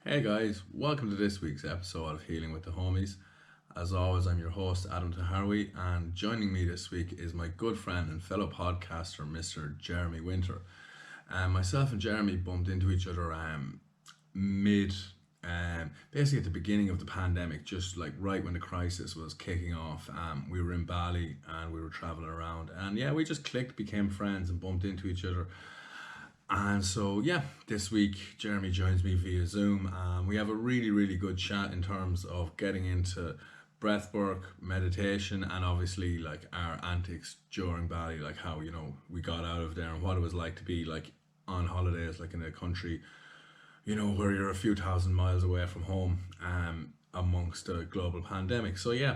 Hey guys, welcome to this week's episode of Healing with the Homies. As always, I'm your host Adam Taharwi, and joining me this week is my good friend and fellow podcaster, Mr. Jeremy Winter. Myself and Jeremy bumped into each other mid, basically at the beginning of the pandemic, just like right when the crisis was kicking off. We were in Bali and we were traveling around, and yeah, we just clicked, became friends, and bumped into each other. And so, yeah, this week Jeremy joins me via Zoom. We have a really good chat in terms of getting into breath work, meditation, and obviously like our antics during Bali, like how we got out of there and what it was like to be like on holidays, like in a country where you're a few thousand miles away from home, amongst a global pandemic. So yeah,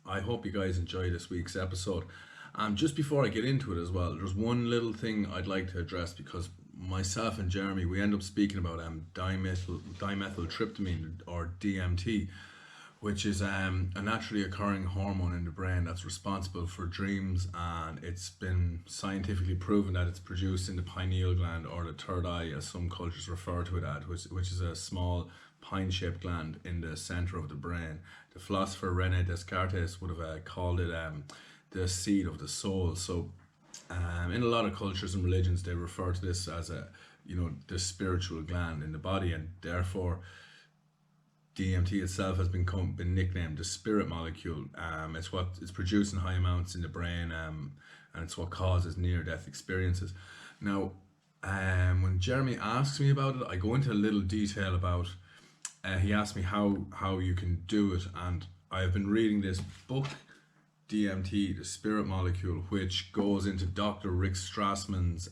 I hope you guys enjoy this week's episode. Just before I get into it as well, there's one little thing I'd like to address because myself and Jeremy, we end up speaking about dimethyltryptamine, or DMT, which is a naturally occurring hormone in the brain that's responsible for dreams, and it's been scientifically proven that it's produced in the pineal gland, or the third eye as some cultures refer to it as, which is a small pine-shaped gland in the center of the brain. The philosopher Rene Descartes would have called it the seed of the soul. So in a lot of cultures and religions, they refer to this as the spiritual gland in the body, and therefore DMT itself has been nicknamed the spirit molecule. It's produced in high amounts in the brain, and it's what causes near-death experiences. Now, when Jeremy asks me about it, I go into a little detail about. He asked me how you can do it, and I've been reading this book, DMT, the spirit molecule, which goes into Dr. Rick Strassman's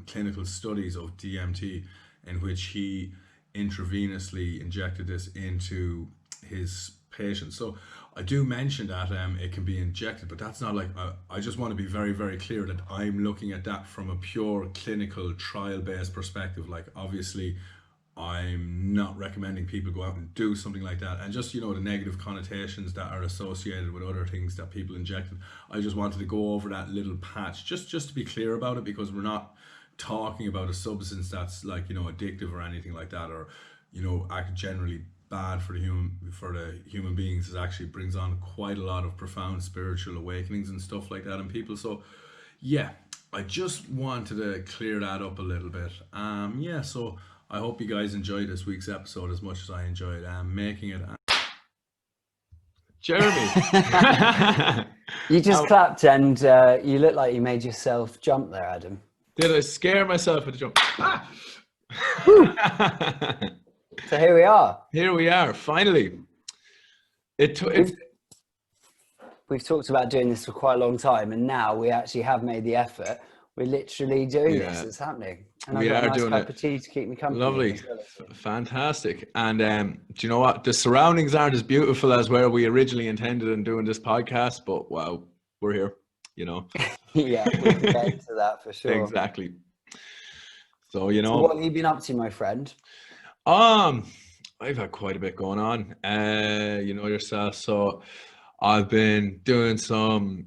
clinical studies of DMT, in which he intravenously injected this into his patients. So I do mention that it can be injected, but that's not like, I just want to be very clear that I'm looking at that from a pure clinical trial-based perspective. Like, obviously I'm not recommending people go out and do something like that, and just the negative connotations that are associated with other things that people injected. I just wanted to go over that little patch just to be clear about it, because we're not talking about a substance that's like addictive or anything like that, or act generally bad for the human beings. It actually brings on quite a lot of profound spiritual awakenings and stuff like that in people. So yeah, I just wanted to clear that up a little bit. So I hope you guys enjoyed this week's episode as much as I enjoyed making it. Jeremy. You just clapped, and you look like you made yourself jump there, Adam. Did I scare myself with the jump? Ah! So here we are. Here we are, finally. We've talked about doing this for quite a long time, and now we actually have made the effort. We're literally doing this. It's happening. And we I've got are a nice doing cup it. of tea to keep me company. Lovely. Fantastic. And do you know what? The surroundings aren't as beautiful as where we originally intended in doing this podcast, but wow, we're here, Yeah, we'll get into that for sure. Exactly. So, what have you been up to, my friend? I've had quite a bit going on, yourself. So I've been doing some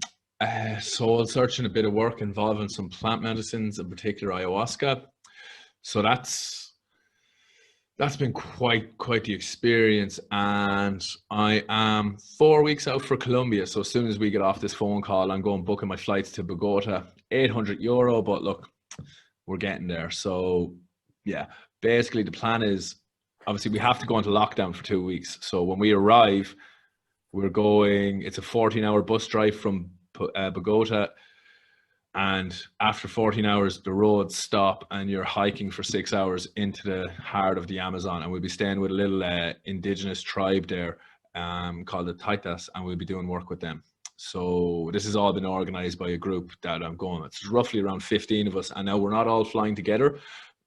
soul searching, a bit of work involving some plant medicines, in particular ayahuasca. So that's been quite the experience, and I am 4 weeks out for Colombia. So as soon as we get off this phone call, I'm going booking my flights to Bogota. €800, but look, we're getting there. So yeah, basically the plan is, obviously we have to go into lockdown for 2 weeks. So when we arrive, it's a 14-hour bus drive from Bogota, and after 14 hours the roads stop and you're hiking for 6 hours into the heart of the Amazon, and we'll be staying with a little indigenous tribe there called the Taitas, and we'll be doing work with them. So this has all been organized by a group that I'm going with. It's roughly around 15 of us, and now we're not all flying together.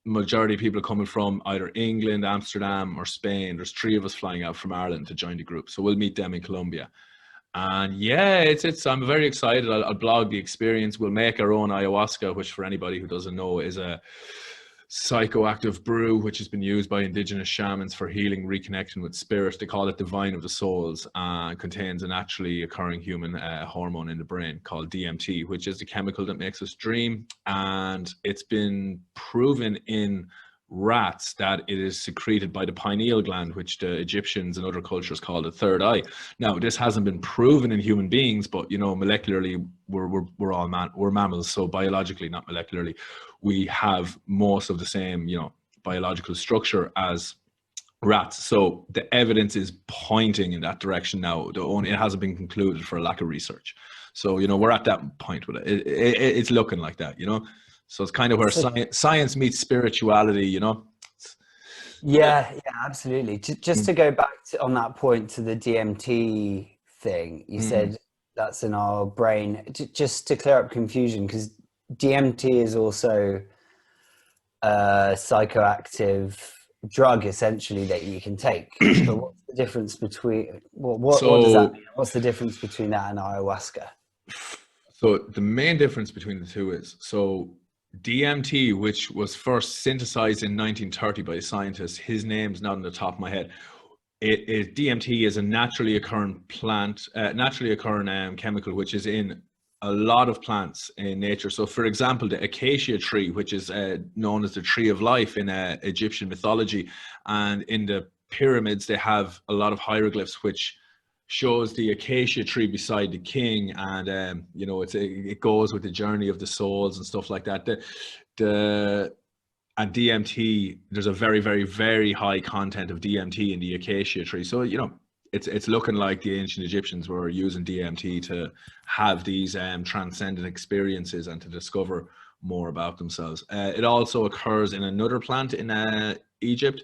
Majority of people are coming from either England, Amsterdam, or Spain. There's 3 of us flying out from Ireland to join the group, so we'll meet them in Colombia. And yeah, I'm very excited. I'll blog the experience. We'll make our own ayahuasca, which, for anybody who doesn't know, is a psychoactive brew which has been used by indigenous shamans for healing, reconnection with spirit. They call it the vine of the souls, and contains a naturally occurring human hormone in the brain called DMT, which is the chemical that makes us dream. And it's been proven in rats that it is secreted by the pineal gland, which the Egyptians and other cultures call the third eye. Now, this hasn't been proven in human beings, but molecularly, we're all we're mammals, so biologically, not molecularly, we have most of the same biological structure as rats. So the evidence is pointing in that direction now. It hasn't been concluded for a lack of research. So we're at that point with it. It's looking like that. So it's kind of where science meets spirituality. Yeah, absolutely. Just to go back on that point to the DMT thing, you said that's in our brain. Just to clear up confusion, because DMT is also a psychoactive drug essentially that you can take. But what's the difference between what does that mean? What's the difference between that and ayahuasca? So the main difference between the two is, DMT, which was first synthesized in 1930 by a scientist, his name's not on the top of my head. DMT is a naturally occurring chemical, which is in a lot of plants in nature. So, for example, the acacia tree, which is known as the tree of life in Egyptian mythology, and in the pyramids, they have a lot of hieroglyphs which shows the acacia tree beside the king, and it goes with the journey of the souls and stuff like that. And DMT, there's a very, very, very high content of DMT in the acacia tree. So it's looking like the ancient Egyptians were using DMT to have these transcendent experiences and to discover more about themselves. It also occurs in another plant in Egypt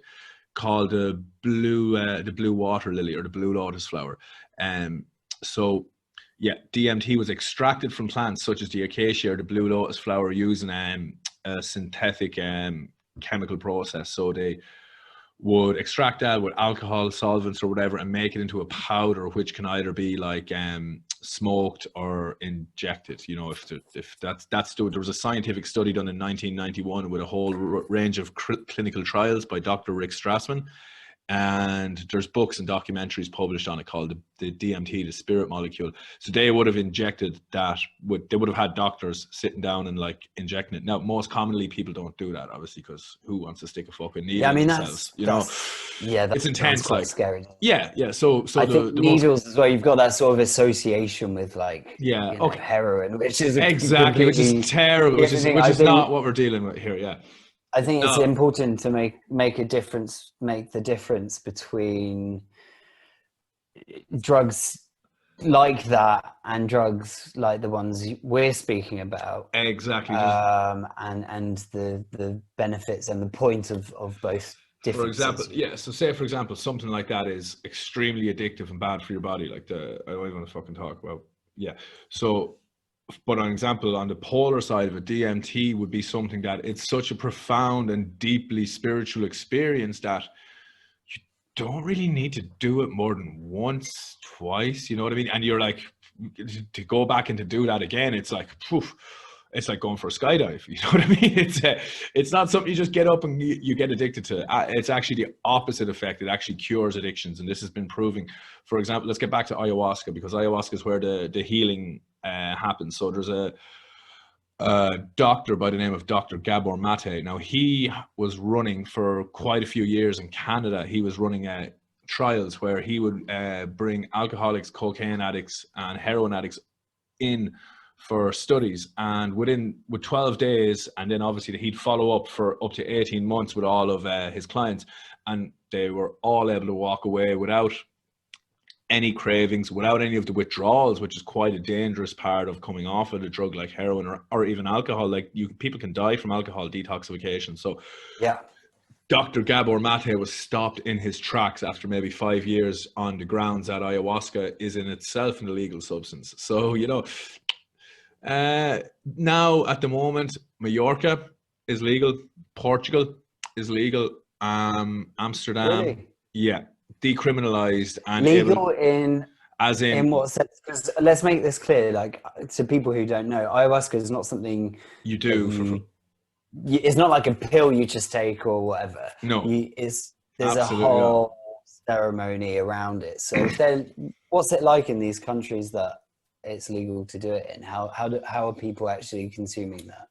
called the blue water lily, or the blue lotus flower. DMT was extracted from plants such as the acacia or the blue lotus flower using a synthetic chemical process. So they would extract that with alcohol, solvents, or whatever, and make it into a powder, which can either be like smoked or injected. There was a scientific study done in 1991 with a whole range of clinical trials by Dr. Rick Strassman. And there's books and documentaries published on it called the DMT, the spirit molecule. So they would have injected that. They would have had doctors sitting down and like injecting it. Now, most commonly, people don't do that, obviously, because who wants to stick a fucking needle in themselves? It's intense. Quite scary. Yeah. So I think needles as well. You've got that sort of association with heroin, which is exactly, which is terrible. Which is not what we're dealing with here. Yeah. I think it's important to make the difference between drugs like that and drugs like the ones we're speaking about. Exactly. And the benefits and the point of both differences. For example, so say for example, something like that is extremely addictive and bad for your body, like I don't even want to fucking talk about. Yeah. So, but an example on the polar side of it, DMT would be something that it's such a profound and deeply spiritual experience that you don't really need to do it more than once, twice, you know what I mean? And you're like, to go back and to do that again, it's like, poof, it's like going for a skydive, you know what I mean? It's not something you just get up and you get addicted to. It's actually the opposite effect. It actually cures addictions, and this has been proving. For example, let's get back to ayahuasca, because ayahuasca is where the healing happens. So there's a doctor by the name of Dr. Gabor Mate. Now, he was running for quite a few years in Canada. He was running trials where he would bring alcoholics, cocaine addicts, and heroin addicts in for studies, and with 12 days, and then obviously he'd follow up for up to 18 months with all of his clients, and they were all able to walk away without any cravings, without any of the withdrawals, which is quite a dangerous part of coming off of a drug like heroin or even alcohol. Like people can die from alcohol detoxification. So yeah, Dr. Gabor Mate was stopped in his tracks after maybe 5 years on the grounds that ayahuasca is in itself an illegal substance. So now at the moment, Mallorca is legal, Portugal is legal, Amsterdam, really? Yeah, decriminalized and legal in what sense? Because let's make this clear, like to people who don't know, ayahuasca is not something you do. It's not like a pill you just take or whatever. No, there's a whole ceremony around it. So what's it like in these countries that it's legal to do it in? How are people actually consuming that?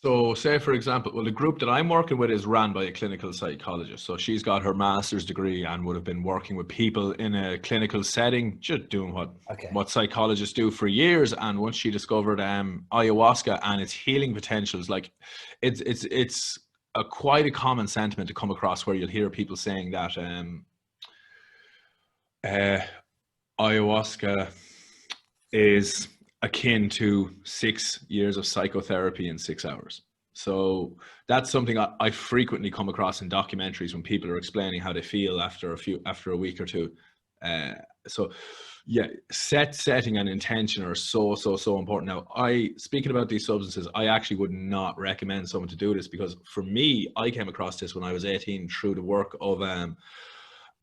So say, for example, well, the group that I'm working with is ran by a clinical psychologist. So she's got her master's degree and would have been working with people in a clinical setting, just doing what psychologists do for years. And once she discovered ayahuasca and its healing potentials, like it's quite a common sentiment to come across, where you'll hear people saying that ayahuasca is akin to 6 years of psychotherapy in 6 hours. So that's something I frequently come across in documentaries when people are explaining how they feel after a week or two. So yeah, setting and intention are so important. Now, speaking about these substances, I actually would not recommend someone to do this, because for me, I came across this when I was 18 through the work of an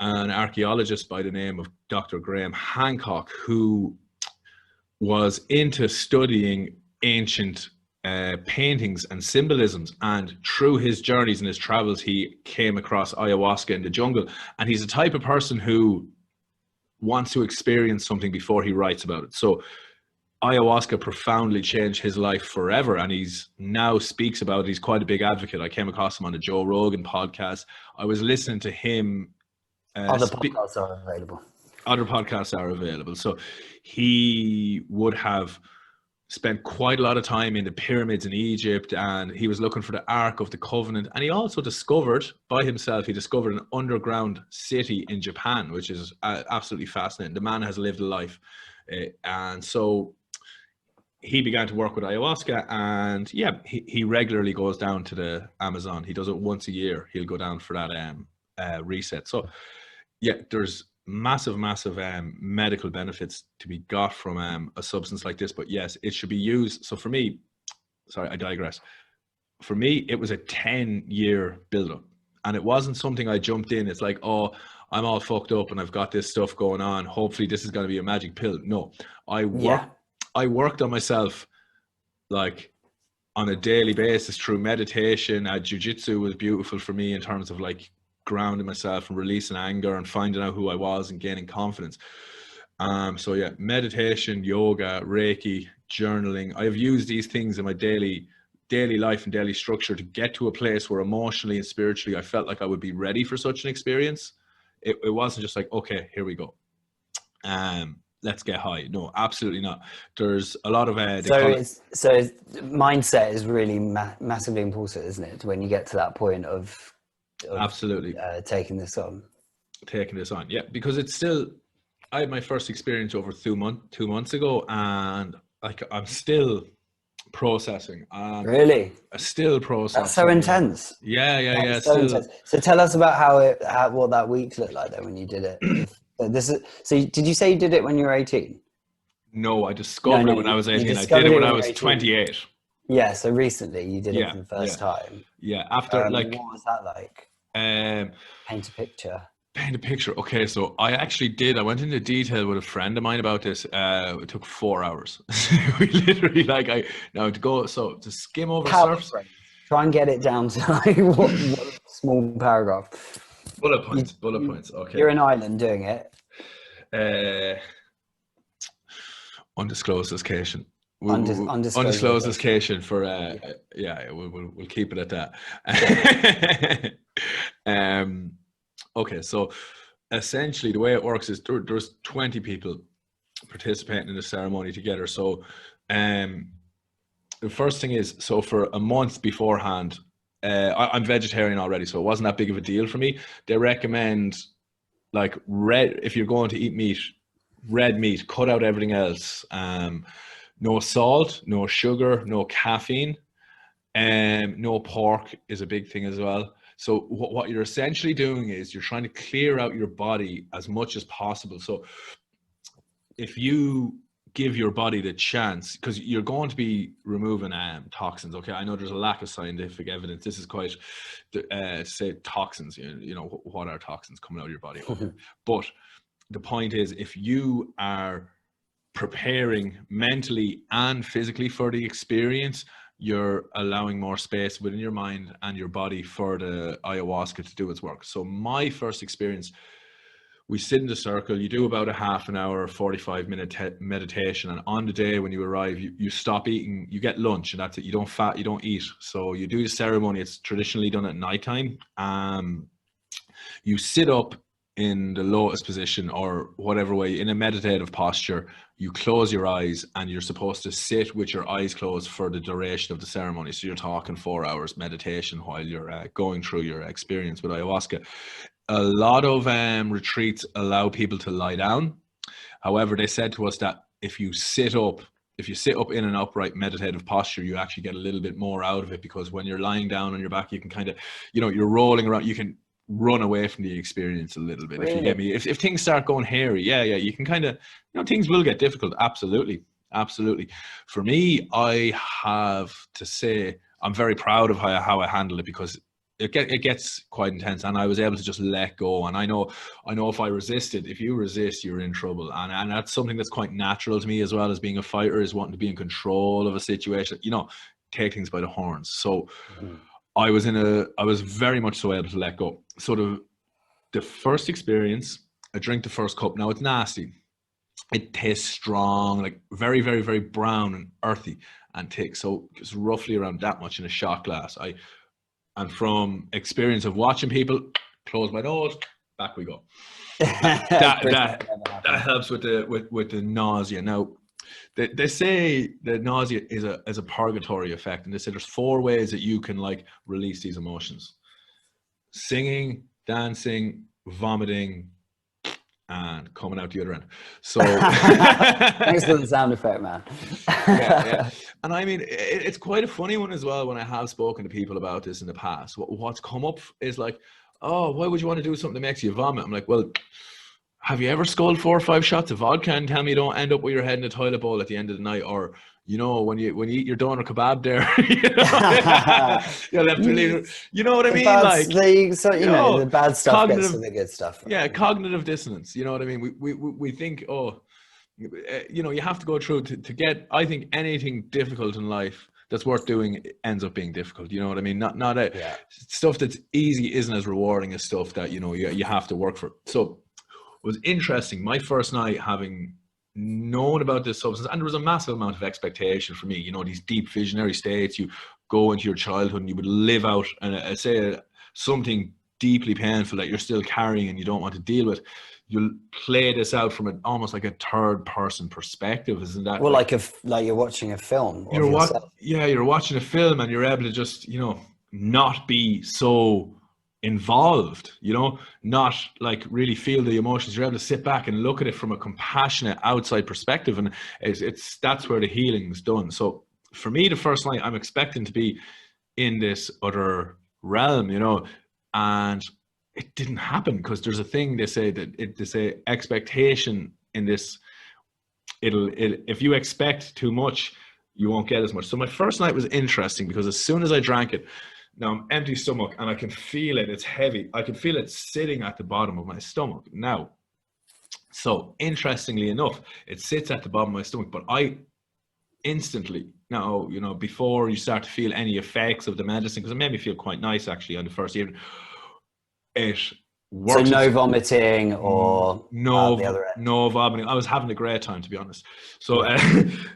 archaeologist by the name of Dr. Graham Hancock, who was into studying ancient paintings and symbolisms, and through his journeys and his travels he came across ayahuasca in the jungle. And he's the type of person who wants to experience something before he writes about it. So ayahuasca profoundly changed his life forever, and he's now speaks about it. He's quite a big advocate. I came across him on the Joe Rogan podcast. I was listening to him. Other podcasts are available. Other podcasts are available. So he would have spent quite a lot of time in the pyramids in Egypt, and he was looking for the Ark of the Covenant. And he also discovered an underground city in Japan, which is absolutely fascinating. The man has lived a life. And so he began to work with ayahuasca, and yeah, he regularly goes down to the Amazon. He does it once a year. He'll go down for that reset. So yeah, there's massive medical benefits to be got from a substance like this. But yes, it should be used. So for me, sorry, I digress. For me, it was a 10-year build-up, and it wasn't something I jumped in. It's like, oh, I'm all fucked up and I've got this stuff going on, hopefully this is going to be a magic pill. No, I worked on myself like on a daily basis through meditation. Jiu-jitsu was beautiful for me in terms of like grounding myself and releasing anger and finding out who I was and gaining confidence. So yeah, meditation, yoga, Reiki, journaling. I have used these things in my daily life and daily structure to get to a place where emotionally and spiritually I felt like I would be ready for such an experience. It wasn't just like, okay, here we go. Let's get high. No, absolutely not. There's a lot of so mindset is really massively important, isn't it, when you get to that point of absolutely taking this on. Yeah, because it's still, I had my first experience over 2 months ago, and like I'm still processing. Really? Still processing. That's so intense. Yeah. So intense. So tell us about what that week looked like then when you did it. So did you say you did it when you were 18? No, I discovered it when I was 18. I did it when I was 28. Yeah, so recently you did it for the first time. Yeah, after what was that like? Paint a picture. Okay, so I went into detail with a friend of mine about this. It took 4 hours. We literally to skim over the surface. Try and get it down to like one small paragraph. Bullet points. Okay. You're an island doing it. Undisclosed location. Undisclosed location for we'll keep it at that. Okay, so essentially the way it works is there's 20 people participating in the ceremony together. So the first thing is, so for a month beforehand, I'm vegetarian already, so it wasn't that big of a deal for me. They recommend like if you're going to eat meat, red meat, cut out everything else. No salt, no sugar, no caffeine, no pork is a big thing as well. So what you're essentially doing is you're trying to clear out your body as much as possible. So if you give your body the chance, because you're going to be removing toxins. Okay, I know there's a lack of scientific evidence. This is quite say toxins. You know what are toxins coming out of your body? Okay. But the point is, if you are preparing mentally and physically for the experience, you're allowing more space within your mind and your body for the ayahuasca to do its work. So my first experience we sit in the circle, you do about a half an hour, 45-minute meditation. And on the day when you arrive, you stop eating, you get lunch, and that's it. You don't eat. So you do the ceremony. It's traditionally done at nighttime. You sit up in the lotus position or whatever way, in a meditative posture. You close your eyes and you're supposed to sit with your eyes closed for the duration of the ceremony. So you're talking 4 hours meditation while you're going through your experience with ayahuasca. A lot of retreats allow people to lie down. However, they said to us that if you sit up in an upright meditative posture, you actually get a little bit more out of it, because when you're lying down on your back, you can kind of, you're rolling around, you can run away from the experience a little bit. Really? If you get me, if things start going hairy, you can kind of, things will get difficult. Absolutely. For me, I have to say I'm very proud of how I handle it, because it gets quite intense, and I was able to just let go. And I know if you resist, you're in trouble. And that's something that's quite natural to me, as well as being a fighter, is wanting to be in control of a situation, take things by the horns. So I was very much so able to let go. So the first experience, I drink the first cup. Now it's nasty. It tastes strong, like very, very, very brown and earthy and thick. So it's roughly around that much in a shot glass. And from experience of watching people, close my nose, back we go. That helps with the nausea. Now, they say that nausea is a purgatory effect, and they say there's 4 ways that you can release these emotions: singing, dancing, vomiting, and coming out the other end. So thanks for the sound effect, man. yeah. And I mean, it's quite a funny one as well. When I have spoken to people about this in the past, what's come up is oh, why would you want to do something that makes you vomit? I'm like, well, have you ever sculled 4 or 5 shots of vodka and tell me you don't end up with your head in a toilet bowl at the end of the night? Or when you eat your doner kebab there, you'll have to leave. You know what I mean? The bad stuff gets to the good stuff. Yeah, cognitive dissonance. You know what I mean? We think, you have to go through to get. I think anything difficult in life that's worth doing ends up being difficult. You know what I mean? Stuff that's easy isn't as rewarding as stuff that you have to work for. So it was interesting. My first night, having known about this substance, and there was a massive amount of expectation for me, these deep visionary states. You go into your childhood and you would live out, and I say something deeply painful that you're still carrying and you don't want to deal with. You'll play this out from almost like a third person perspective, isn't that? Well, like you're watching a film. You're watching a film, and you're able to just not be so involved, not really feel the emotions. You're able to sit back and look at it from a compassionate outside perspective, and that's where the healing's done. So for me, the first night, I'm expecting to be in this other realm, and it didn't happen, because there's a thing they say expectation in this. If you expect too much, you won't get as much. So my first night was interesting, because as soon as I drank it, now I'm empty stomach, and I can feel it. It's heavy. I can feel it sitting at the bottom of my stomach now. So interestingly enough, it sits at the bottom of my stomach, but I instantly, now, before you start to feel any effects of the medicine, because it made me feel quite nice actually on the first evening, it works. So no vomiting or no the other end. No vomiting. I was having a great time, to be honest. So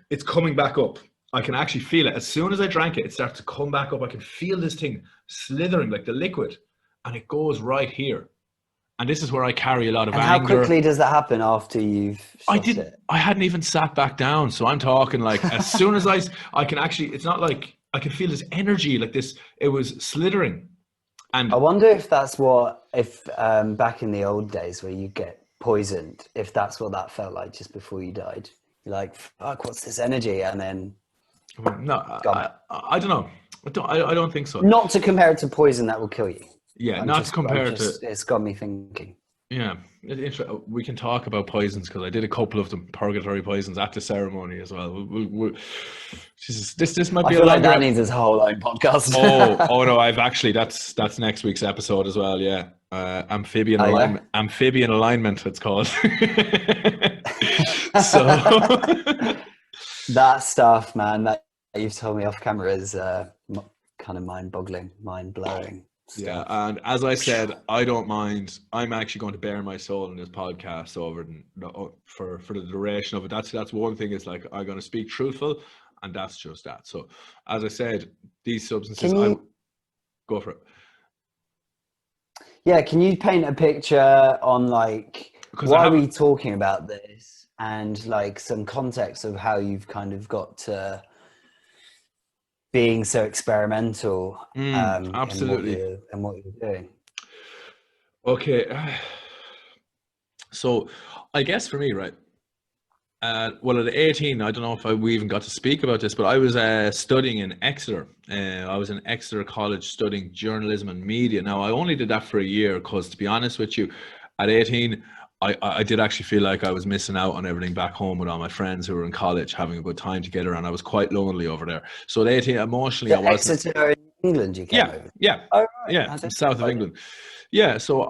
it's coming back up. I can actually feel it. As soon as I drank it, it starts to come back up. I can feel this thing slithering like the liquid, and it goes right here. And this is where I carry a lot of anger. How quickly does that happen after you've shot it? I hadn't even sat back down. So I'm talking as soon as I can actually, it's not like I can feel this energy like this. It was slithering. And I wonder if that's if back in the old days where you get poisoned, if that's what that felt like just before you died. You're like, fuck, what's this energy? And then no, I don't know. I don't think so. Not to compare it to poison that will kill you. Yeah, not to compare it to. It's got me thinking. Yeah, we can talk about poisons, because I did a couple of them, purgatory poisons, at the ceremony as well. This might be. I feel like that needs its whole own podcast. oh no! That's next week's episode as well. Yeah, amphibian alignment. Yeah? Amphibian alignment, it's called. So that stuff, man, that you've told me off camera is kind of mind-boggling, mind-blowing. Yeah, stuff. and as I said, I don't mind. I'm actually going to bare my soul in this podcast for the duration of it. That's one thing. Is like I'm going to speak truthful, and that's just that. So, as I said, these substances, Can I you, go for it yeah, can you paint a picture on like because I why are we haven't. talking about this and like some context of how you've kind of got to being so experimental Absolutely. in what you're doing? Okay. So, I guess for me, right? Well, at 18, I don't know if we even got to speak about this, but I was studying in Exeter. I was in Exeter College studying journalism and media. Now, I only did that for a year because, to be honest with you, at 18, I did actually feel like I was missing out on everything back home with all my friends who were in college having a good time together, and I was quite lonely over there. So at 18, emotionally, I The wasn't. Exeter in England you came Yeah, over. yeah, Oh, right. yeah, I didn't south of know that. England. Yeah, so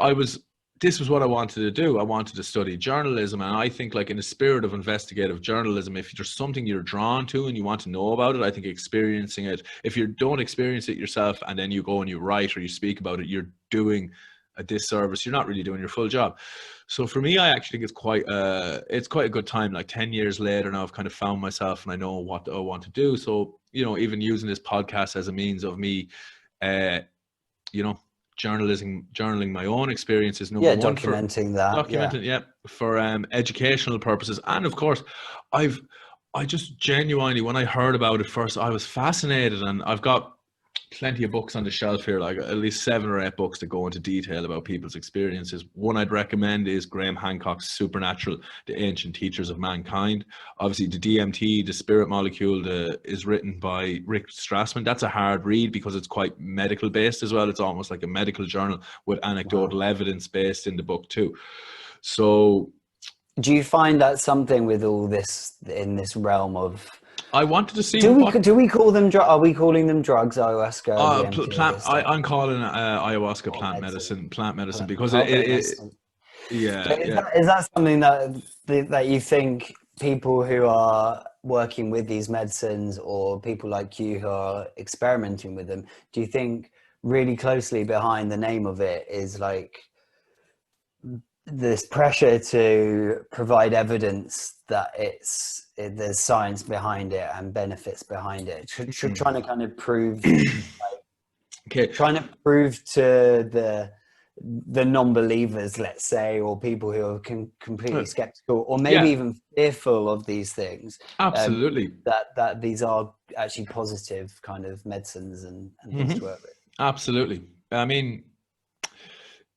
this was what I wanted to do. I wanted to study journalism, and I think, like, in the spirit of investigative journalism, if there's something you're drawn to and you want to know about it, I think experiencing it, if you don't experience it yourself and then you go and you write or you speak about it, you're doing a disservice. You're not really doing your full job. So for me, I actually think it's quite a good time. Like 10 years later now, I've kind of found myself and I know what I want to do. So, even using this podcast as a means of me, uh, you know, journaling my own experiences, number Yeah, one, for documenting that. Yeah. documenting, yeah, for educational purposes. And of course, I've I just genuinely, when I heard about it first, I was fascinated, and I've got plenty of books on the shelf here, like at least 7 or 8 books that go into detail about people's experiences. One I'd recommend is Graham Hancock's Supernatural: The Ancient Teachers of Mankind. Obviously, the DMT, the spirit molecule, is written by Rick Strassman. That's a hard read because it's quite medical based as well. It's almost like a medical journal with Wow. anecdotal evidence based in the book too. So Do you find that something with all this in this realm of I wanted to see do we call them are we calling them drugs, ayahuasca, DMT, plant. this stuff, I'm calling ayahuasca or plant medicine, because plant medicine? yeah, But is yeah. that something that you think people who are working with these medicines or people like you who are experimenting with them, do you think really closely behind the name of it is like this pressure to provide evidence that there's science behind it and benefits behind it, trying to kind of prove Okay. trying to prove to the non-believers, let's say, or people who are completely skeptical or maybe Yeah, even fearful of these things, absolutely. that these are actually positive kind of medicines and things to work with. Absolutely. I mean,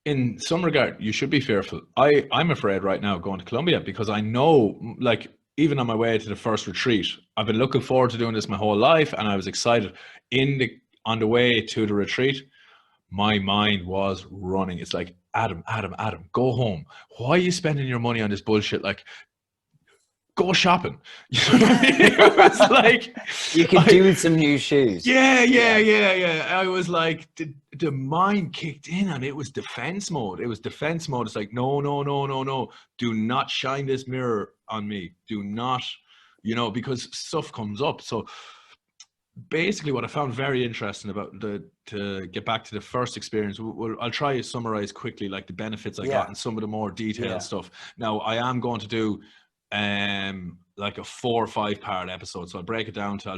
in some regard, you should be fearful. I'm afraid right now going to Colombia because I know, like, even on my way to the first retreat, I've been looking forward to doing this my whole life, and I was excited. On the way to the retreat, my mind was running. It's like, Adam, go home. Why are you spending your money on this bullshit? Like, go shopping. You know what I mean? It was like, You could do with some new shoes. yeah. I was like, the mind kicked in, and it was defense mode. It's like, no. Do not shine this mirror on me. Do not, because stuff comes up. So basically, what I found very interesting about to get back to the first experience, I'll try to summarize quickly, like the benefits I got Yeah. and some of the more detailed Yeah. stuff. Now, I am going to do like a 4 or 5 part episode, so I'll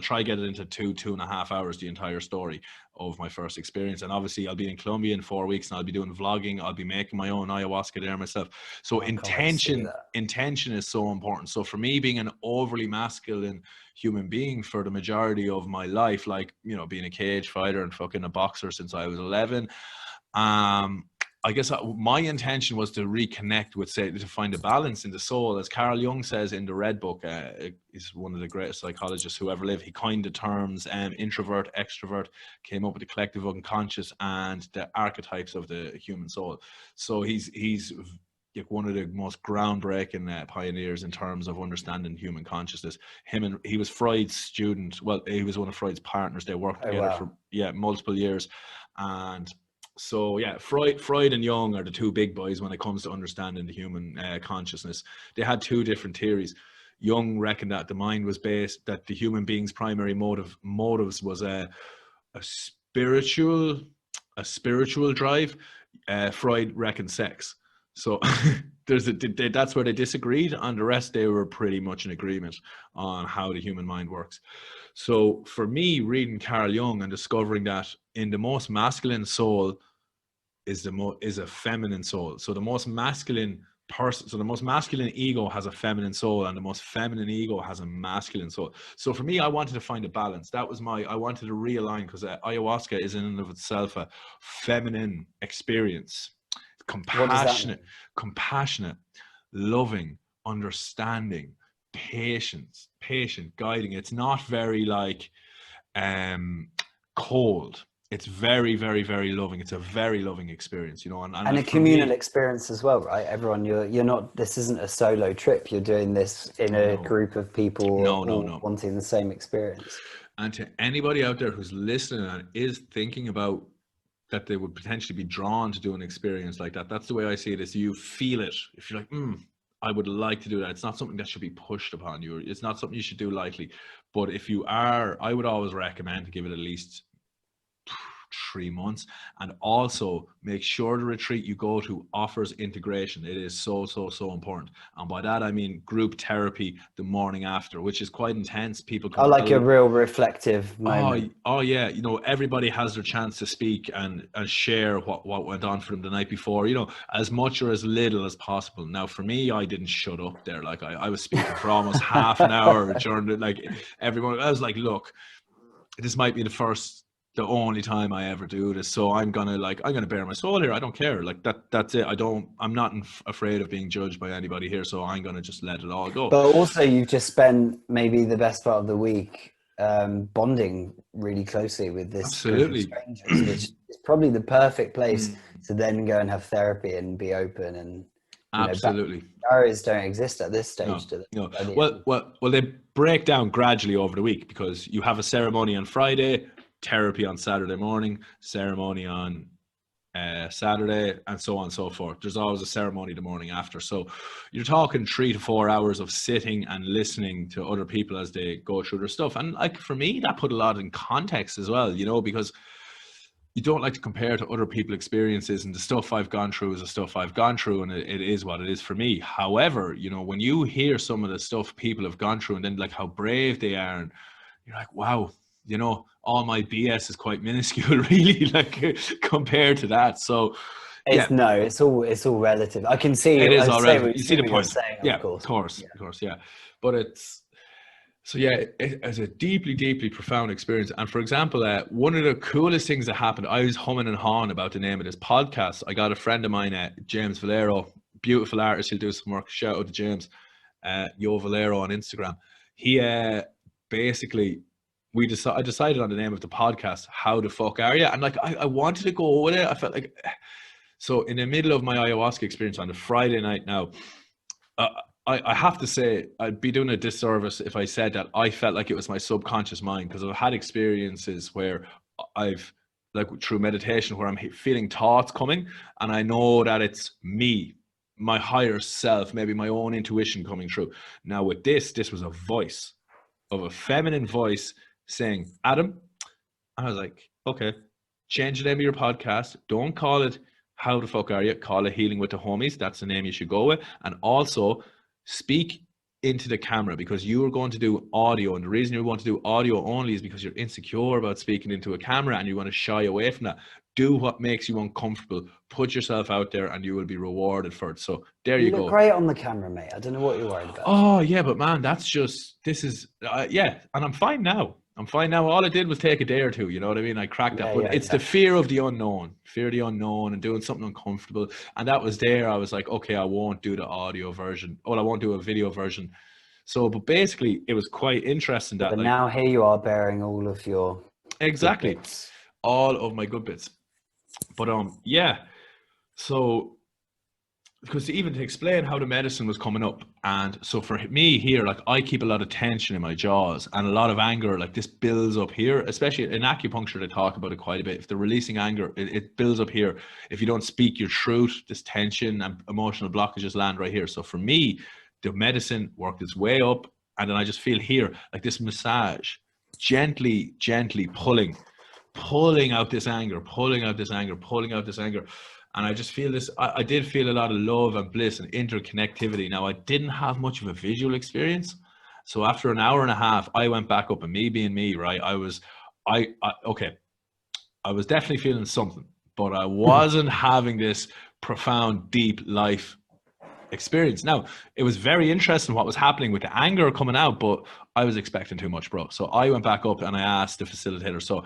try get it into 2.5 hours, the entire story of my first experience. And obviously I'll be in Colombia in 4 weeks, and I'll be doing vlogging. I'll be making my own ayahuasca there myself. So I can't wait to see that. intention is so important. So for me, being an overly masculine human being for the majority of my life, like, being a cage fighter and fucking a boxer since I was 11, I guess my intention was to reconnect with, say, to find a balance in the soul. As Carl Jung says in the Red Book, he's one of the greatest psychologists who ever lived. He coined the terms introvert, extrovert, came up with the collective unconscious and the archetypes of the human soul. So he's like one of the most groundbreaking pioneers in terms of understanding human consciousness. He was Freud's student. Well, he was one of Freud's partners. They worked together for multiple years, and so yeah, Freud and Jung are the two big boys when it comes to understanding the human consciousness. They had 2 different theories. Jung reckoned that the mind was based, that the human being's primary motives was a spiritual a spiritual drive, Freud reckons sex. So that's where they disagreed. On the rest, they were pretty much in agreement on how the human mind works. So for me, reading Carl Jung and discovering that in the most masculine soul is a feminine soul. So the most masculine person, so the most masculine ego has a feminine soul, and the most feminine ego has a masculine soul. So for me, I wanted to find a balance. I wanted to realign, because ayahuasca is in and of itself a feminine experience. Compassionate, loving, understanding, patient, guiding. It's not very like cold. It's very, very, very loving. It's a very loving experience, you know, and a communal experience as well, right? Everyone, you're not. This isn't a solo trip. You're doing this in a group of people all wanting the same experience. And to anybody out there who's listening and is thinking about that they would potentially be drawn to do an experience like that, that's the way I see it. Is you feel it. If you're like, I would like to do that. It's not something that should be pushed upon you. It's not something you should do lightly. But if you are, I would always recommend to give it at least 3 months, and also make sure the retreat you go to offers integration. It is so important, and by that I mean group therapy the morning after, which is quite intense. People I like a real reflective moment. Oh yeah, you know, everybody has their chance to speak and share what went on for them the night before, you know, as much or as little as possible. Now for me, I didn't shut up there. Like I was speaking for almost half an hour during the, like, everyone, I was like, look, this might be the only time I ever do this, so I'm gonna bare my soul here. I don't care, like that's it. I'm not afraid of being judged by anybody here, so I'm gonna just let it all go. But also, you've just spent maybe the best part of the week bonding really closely with this group of strangers, which is probably the perfect place to then go and have therapy and be open. And absolutely, barriers don't exist at this stage. No. Well, they break down gradually over the week, because you have a ceremony on Friday, therapy on Saturday morning, ceremony on Saturday, and so on and so forth. There's always a ceremony the morning after. So you're talking 3 to 4 hours of sitting and listening to other people as they go through their stuff. And like for me, that put a lot in context as well, you know, because you don't like to compare to other people's experiences, and the stuff I've gone through is the stuff I've gone through, and it is what it is for me. However, you know, when you hear some of the stuff people have gone through, and then like how brave they are, and you're like, wow, you know, all my BS is quite minuscule, really, like compared to that. So, it's all relative. I can see it is all relative. You see the point? Saying, yeah, of course, yeah. But it's a deeply, deeply profound experience. And for example, one of the coolest things that happened, I was humming and hawing about the name of this podcast. I got a friend of mine, James Valero, beautiful artist. He'll do some work. Shout out to James, Yo Valero on Instagram. He basically. I decided on the name of the podcast, How the Fuck Are You? And like, I wanted to go with it. I felt like, so in the middle of my ayahuasca experience on a Friday night now, I have to say, I'd be doing a disservice if I said that I felt like it was my subconscious mind, because I've had experiences where I've, like through meditation, where I'm feeling thoughts coming, and I know that it's me, my higher self, maybe my own intuition coming through. Now with this was a voice, of a feminine voice, saying, Adam. I was like, okay, change the name of your podcast. Don't call it How the Fuck Are You? Call it Healing with the Homies. That's the name you should go with. And also speak into the camera, because you are going to do audio. And the reason you want to do audio only is because you're insecure about speaking into a camera and you want to shy away from that. Do what makes you uncomfortable. Put yourself out there and you will be rewarded for it. So there you go. You look great on the camera, mate. I don't know what you're worried about. Oh, yeah, but man, this is, and I'm fine now. All I did was take a day or two, you know what I mean? I cracked that, but it's the fear of the unknown and doing something uncomfortable. And that was there. I was like, okay, I won't do the audio version. Well, I won't do a video version. So, but basically it was quite interesting that. But now here you are bearing all of your. Exactly. All of my good bits. But, so, because even to explain how the medicine was coming up, and so for me here, like I keep a lot of tension in my jaws and a lot of anger, like this builds up here, especially in acupuncture. They talk about it quite a bit. If they're releasing anger, it builds up here. If you don't speak your truth, this tension and emotional blockages land right here. So for me, the medicine worked its way up, and then I just feel here like this massage, gently pulling out this anger, pulling out this anger, pulling out this anger. And I just feel this, I did feel a lot of love and bliss and interconnectivity. Now, I didn't have much of a visual experience. So after an hour and a half, I went back up, and me being me, right? I was definitely feeling something, but I wasn't having this profound, deep life experience. Now, it was very interesting what was happening with the anger coming out, but I was expecting too much, bro. So I went back up and I asked the facilitator, so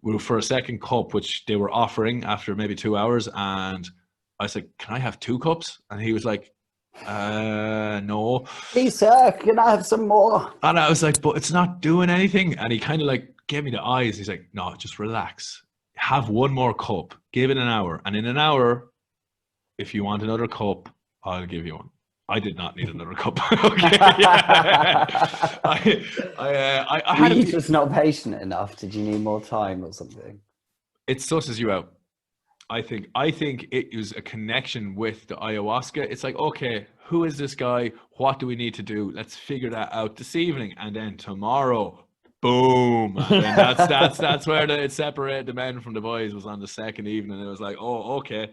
we were for a second cup, which they were offering after maybe 2 hours, and I said, can I have 2 cups? And he was like, no. Please, sir, can I have some more? And I was like, but it's not doing anything. And he kind of like gave me the eyes. He's like, no, just relax. Have 1 more cup. Give it an hour. And in an hour, if you want another cup, I'll give you one. I did not need another cup. Okay. I Were you just not patient enough? Did you need more time or something? It susses you out. I think it was a connection with the ayahuasca. It's like, okay, who is this guy? What do we need to do? Let's figure that out this evening, and then tomorrow, boom. And then that's where it separated the men from the boys, was on the second evening. It was like, oh, okay.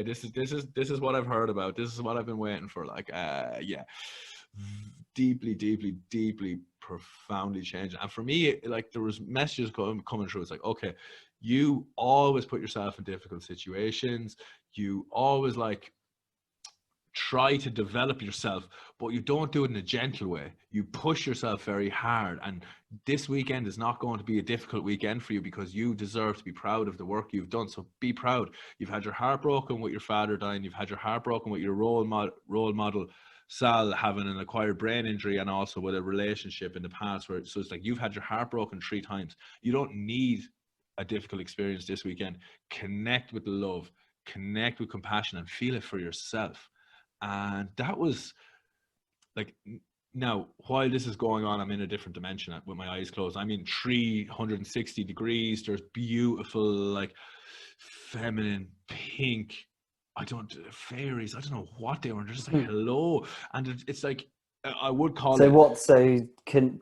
This is what I've heard about. This is what I've been waiting for. Like, yeah, deeply, profoundly changed. And for me, like, there was messages coming through. It's like, okay, you always put yourself in difficult situations. You always like try to develop yourself, but you don't do it in a gentle way. You push yourself very hard. And this weekend is not going to be a difficult weekend for you, because you deserve to be proud of the work you've done. So be proud. You've had your heart broken with your father dying. You've had your heart broken with your role model, Sal, having an acquired brain injury, and also with a relationship in the past so it's like you've had your heart broken 3 times. You don't need a difficult experience this weekend. Connect with the love, connect with compassion, and feel it for yourself. And that was like, now while this is going on, I'm in a different dimension with my eyes closed. I'm in 360 degrees. There's beautiful, like, feminine pink, fairies, I don't know what they were. They're just like, hello. And it's like, I would call it. So can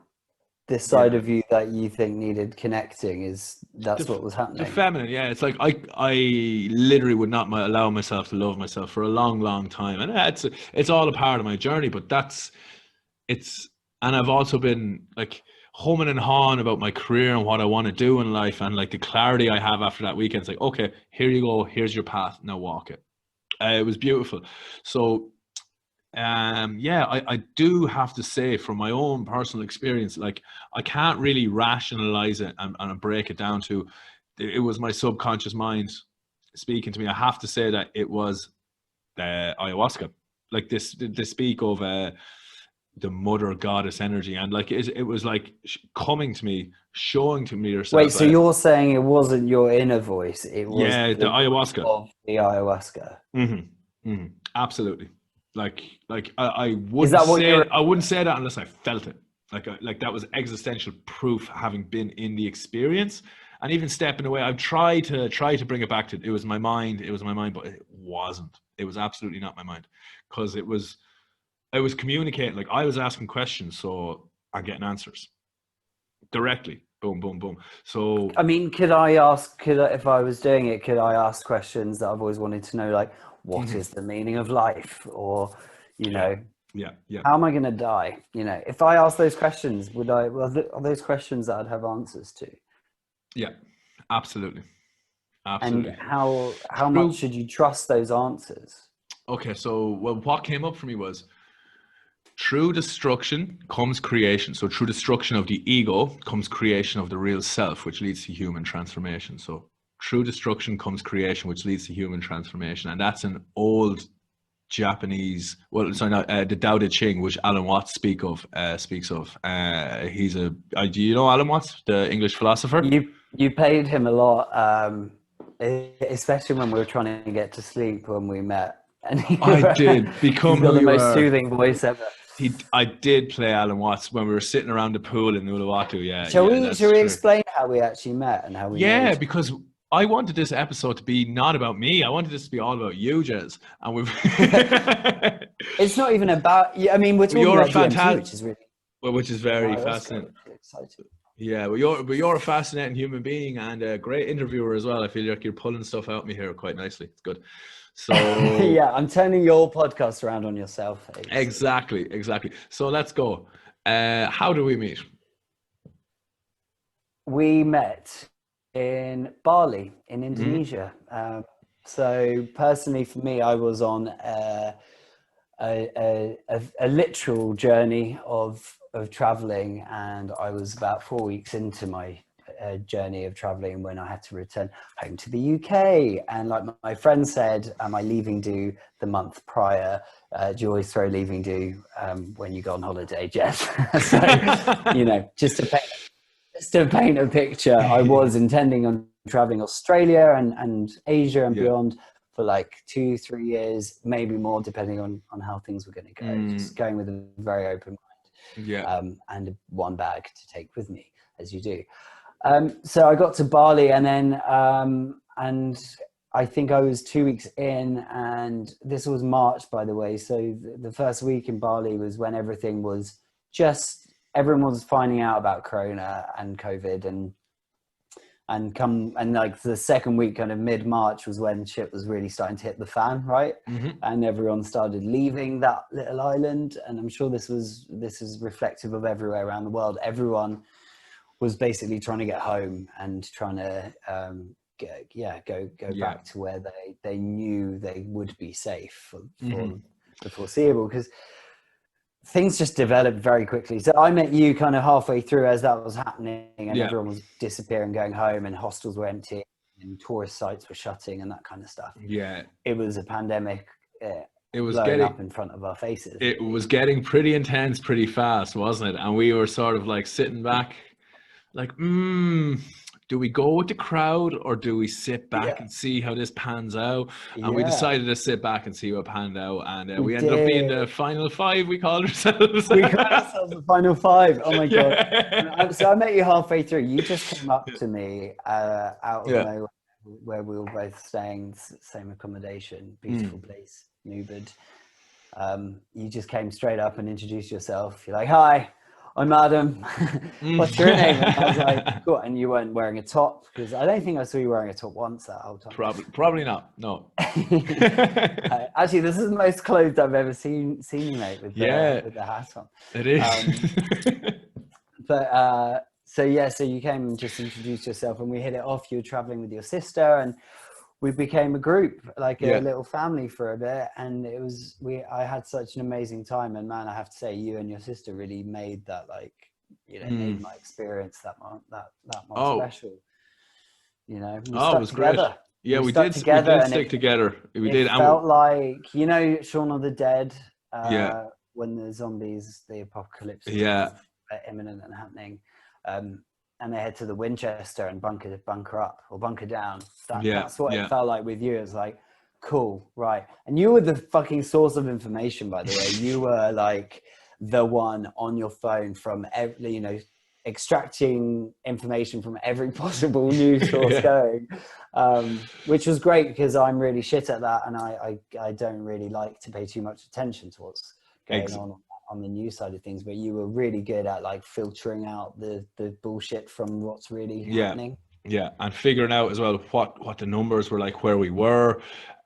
this side of you that you think needed connecting, that's what was happening? The feminine, yeah. It's like I literally would not allow myself to love myself for a long time, and it's all a part of my journey. But and I've also been like humming and hawing about my career and what I want to do in life, and like the clarity I have after that weekend. It's like, okay, here you go, here's your path, now walk it. It was beautiful. So I do have to say, from my own personal experience, like, I can't really rationalize it and break it down to, it was my subconscious mind speaking to me. I have to say that it was ayahuasca. Like, this speak of the mother goddess energy, and like it was like coming to me, showing to me yourself. Wait, so you're saying it wasn't your inner voice, it was the ayahuasca of the ayahuasca? Absolutely. Like I wouldn't say that unless I felt it. Like that was existential proof, having been in the experience. And even stepping away, I've tried to bring it back to, it was my mind, but it wasn't. It was absolutely not my mind, because it was communicating. Like, I was asking questions, so I'm getting answers directly. Boom, boom, boom. So, I mean, if I was doing it, could I ask questions that I've always wanted to know, like, what is the meaning of life? Or, yeah. How am I going to die? If I ask those questions, are those questions that I'd have answers to? Yeah, absolutely. And how much should you trust those answers? Okay, so what came up for me was, through destruction comes creation. So through destruction of the ego comes creation of the real self, which leads to human transformation. So through destruction comes creation, which leads to human transformation. And that's an old Japanese, the Tao Te Ching, which Alan Watts speaks of. Do you know Alan Watts, the English philosopher? You played him a lot, especially when we were trying to get to sleep when we met. And I did become the most soothing voice ever. I did play Alan Watts when we were sitting around the pool in Uluwatu. Yeah. Shall we explain how we actually met and how we? Yeah, because I wanted this episode to be not about me. I wanted this to be all about you, Jez. And we've. It's not even about. I mean, we're talking about DMT, which is really. Which is very fascinating. Exciting. Yeah, but you're a fascinating human being and a great interviewer as well. I feel like you're pulling stuff out of me here quite nicely. It's good. So Yeah, I'm turning your podcast around on yourself. exactly. So let's go. How do we meet? We met in Bali in Indonesia. So personally, for me, I was on a literal journey of traveling, and I was about 4 weeks into my journey of traveling when I had to return home to the UK. And like my friend said, am I leaving due the month prior? Do you always throw leaving due when you go on holiday, Jeff? So, you know, just to paint a picture, I was intending on traveling Australia and Asia and beyond for like 2-3 years, maybe more, depending on how things were going to go. Just going with a very open mind, and one bag to take with me, as you do. So I got to Bali, and then and I think I was 2 weeks in, and this was March, by the way. So the first week in Bali was when everything was everyone was finding out about Corona and COVID, and like the second week, kind of mid-March, was when shit was really starting to hit the fan, right? And everyone started leaving that little island. And I'm sure this is reflective of everywhere around the world. Everyone was basically trying to get home and trying to go back to where they knew they would be safe for the foreseeable, because things just developed very quickly. So I met you kind of halfway through as that was happening, and everyone was disappearing, going home, and hostels were empty and tourist sites were shutting and that kind of stuff. It was a pandemic. It was blowing up in front of our faces. It was getting pretty intense pretty fast, wasn't it? And we were sort of like sitting back like, do we go with the crowd or do we sit back and see how this pans out? And we decided to sit back and see what panned out. And we ended up being the final five, we called ourselves. We called ourselves the final five. Oh my God. So I met you halfway through. You just came up to me out of nowhere, where we were both staying, same accommodation, beautiful place, Newbid. You just came straight up and introduced yourself. You're like, hi, I'm Adam. What's your name? And I was like, cool. And you weren't wearing a top, because I don't think I saw you wearing a top once that whole time. Probably not. No. Actually, this is the most clothed I've ever seen you, mate, with the hat on. It is. So you came and just introduced yourself, and we hit it off. You were traveling with your sister, and we became a group, like a little family for a bit. And I had such an amazing time. And man, I have to say, you and your sister really made that, like, you know, made my experience that more special. You know, it was great. Yeah, we did stick together. We did. It felt like, you know, Shaun of the Dead, when the zombies, the apocalypse is imminent and happening. And they head to the Winchester and bunker up or bunker down. That's what it felt like with you. It was like, cool, right. And you were the fucking source of information, by the way. You were like the one on your phone from every, you know, extracting information from every possible news source going, which was great, because I'm really shit at that, and I don't really like to pay too much attention to what's going on the news side of things. But you were really good at like filtering out the bullshit from what's really happening. And figuring out as well what the numbers were like, where we were,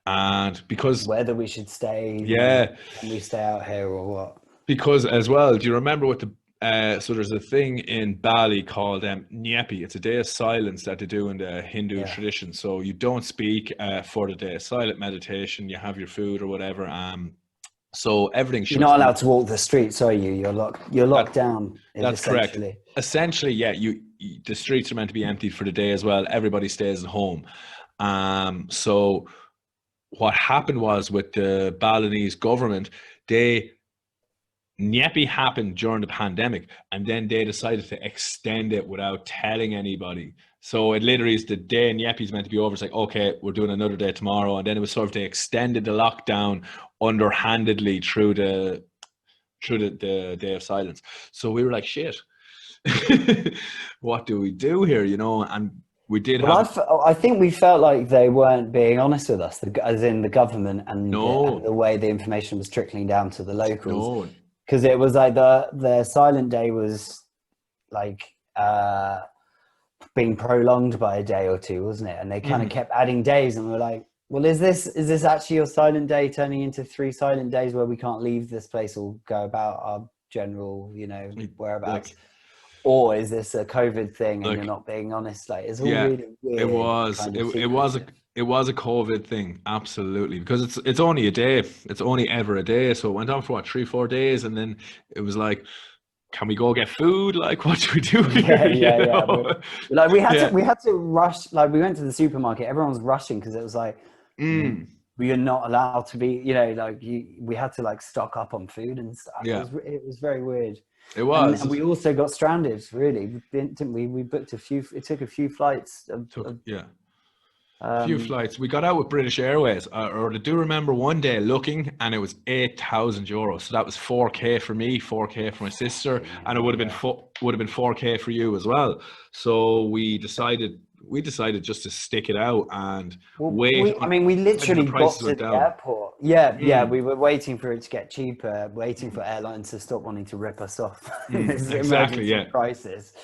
and because whether we should stay and we stay out here or what. Because as well, do you remember what so there's a thing in Bali called Nyepi. It's a day of silence that they do in the Hindu tradition. So you don't speak for the day. Silent meditation. You have your food or whatever. So everything. You're not allowed to walk the streets, are you? You're locked down. That's correct. Essentially, the streets are meant to be emptied for the day as well. Everybody stays at home. So what happened was, with the Balinese government, Nyepi happened during the pandemic, and then they decided to extend it without telling anybody. So it literally is the day Nyepi is meant to be over. It's like, okay, we're doing another day tomorrow. And then it was sort of, they extended the lockdown underhandedly through the day of silence. So we were like, shit, what do we do here? You know, and we did. I think we felt like they weren't being honest with us, as in the government, and the way the information was trickling down to the locals. Because it was like the silent day was like being prolonged by a day or two, wasn't it? And they kind of kept adding days, and we're like, well, is this actually your silent day turning into 3 silent days where we can't leave this place or go about our general, whereabouts? Or is this a COVID thing and you're not being honest? Like, it's all really weird. It was a COVID thing, absolutely, because it's only a day. It's only ever a day. So it went on for what, 3-4 days, and then it was like, can we go get food? Like, what do we do here? Yeah. Like we had to rush. Like we went to the supermarket. Everyone was rushing because it was like we are not allowed to be. We had to like stock up on food and stuff. Yeah. It was very weird. It was. And we also got stranded. Really, didn't we? We booked a few. It took a few flights. A few flights. We got out with British Airways, or I do remember one day looking, and it was €8,000. So that was 4K for me, 4K for my sister, and it would have been 4K for you as well. So we decided just to stick it out and wait. We literally got to the airport. We were waiting for it to get cheaper, waiting for airlines to stop wanting to rip us off. This emergency crisis.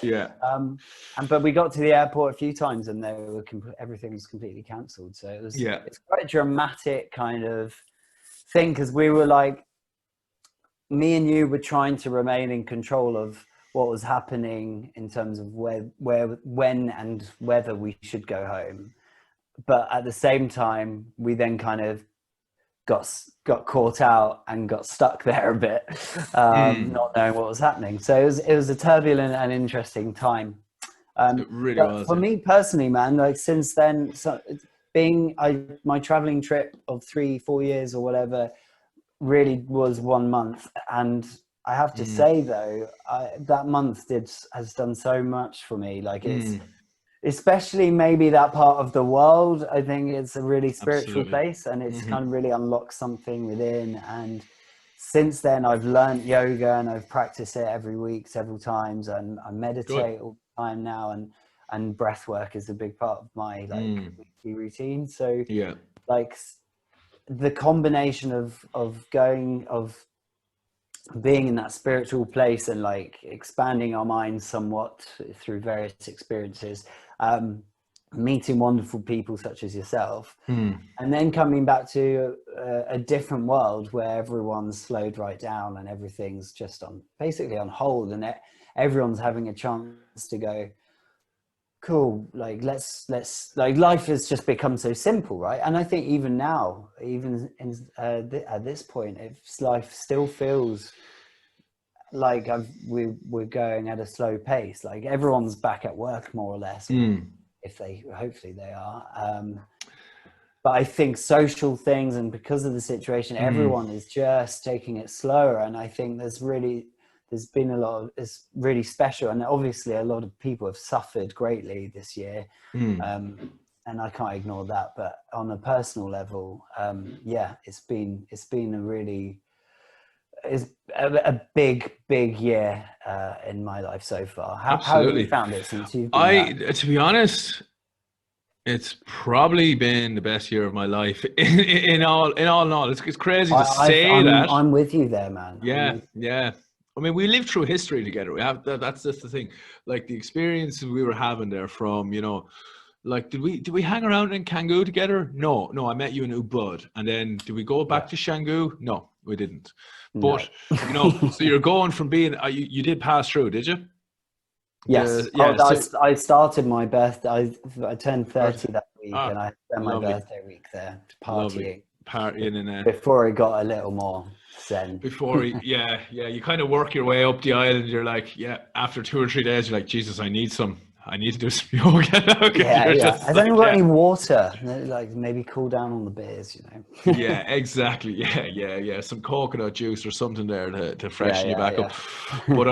But we got to the airport a few times, and everything was completely cancelled. So it's quite a dramatic kind of thing, because we were like, me and you were trying to remain in control of what was happening in terms of when and whether we should go home. But at the same time, we then kind of got caught out and got stuck there a bit, not knowing what was happening. So it was a turbulent and interesting time. It really was. For me personally, man, like since then, my traveling trip of 3-4 years or whatever really was 1 month. And I have to say though, that month has done so much for me. Like it's, especially maybe that part of the world, I think it's a really spiritual place, and it's kind of really unlocked something within. And since then I've learned yoga, and I've practiced it every week, several times, and I meditate all the time now. And breath work is a big part of my weekly routine. So like the combination of being in that spiritual place and like expanding our minds somewhat through various experiences, meeting wonderful people such as yourself, and then coming back to a different world where everyone's slowed right down and everything's just basically on hold, and everyone's having a chance to go, cool, like let's like, life has just become so simple, right? And I think even now, even at this point, life still feels like we're going at a slow pace. Like everyone's back at work more or less, hopefully they are. But I think social things, and because of the situation, everyone is just taking it slower. And I think there's been it's really special, and obviously a lot of people have suffered greatly this year, and I can't ignore that. But on a personal level, it's been a big year in my life so far. How have you found it since you've been back? To be honest, it's probably been the best year of my life in all. It's crazy to say that. I'm with you there, man. Yeah. I mean, we lived through history together. We have that's just the thing. Like the experiences we were having there from, like did we hang around in Canggu together? No, I met you in Ubud. And then did we go back to Canggu? No, we didn't. But so you're going from being you did pass through, did you? Yes. I started my birthday. I turned 30 that week, and I spent my birthday week there partying and before it got a little more zen. You kind of work your way up the island. You're like, after 2 or 3 days, you're like, Jesus, I need to do some yoga. Has anyone got any water? Like maybe cool down on the beers, Yeah, exactly. Yeah. Some coconut juice or something there to freshen you back up. But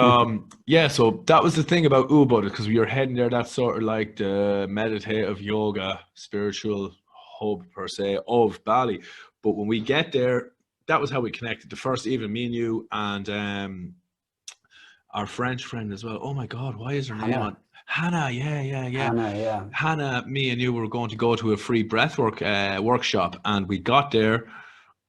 so that was the thing about Ubud, because we were heading there. That's sort of like the meditative yoga spiritual hub per se of Bali. But when we get there, that was how we connected. The first evening, me and you and our French friend as well. Oh my God, why is her name on? Hannah, yeah. Hannah, me and you were going to go to a free breathwork workshop, and we got there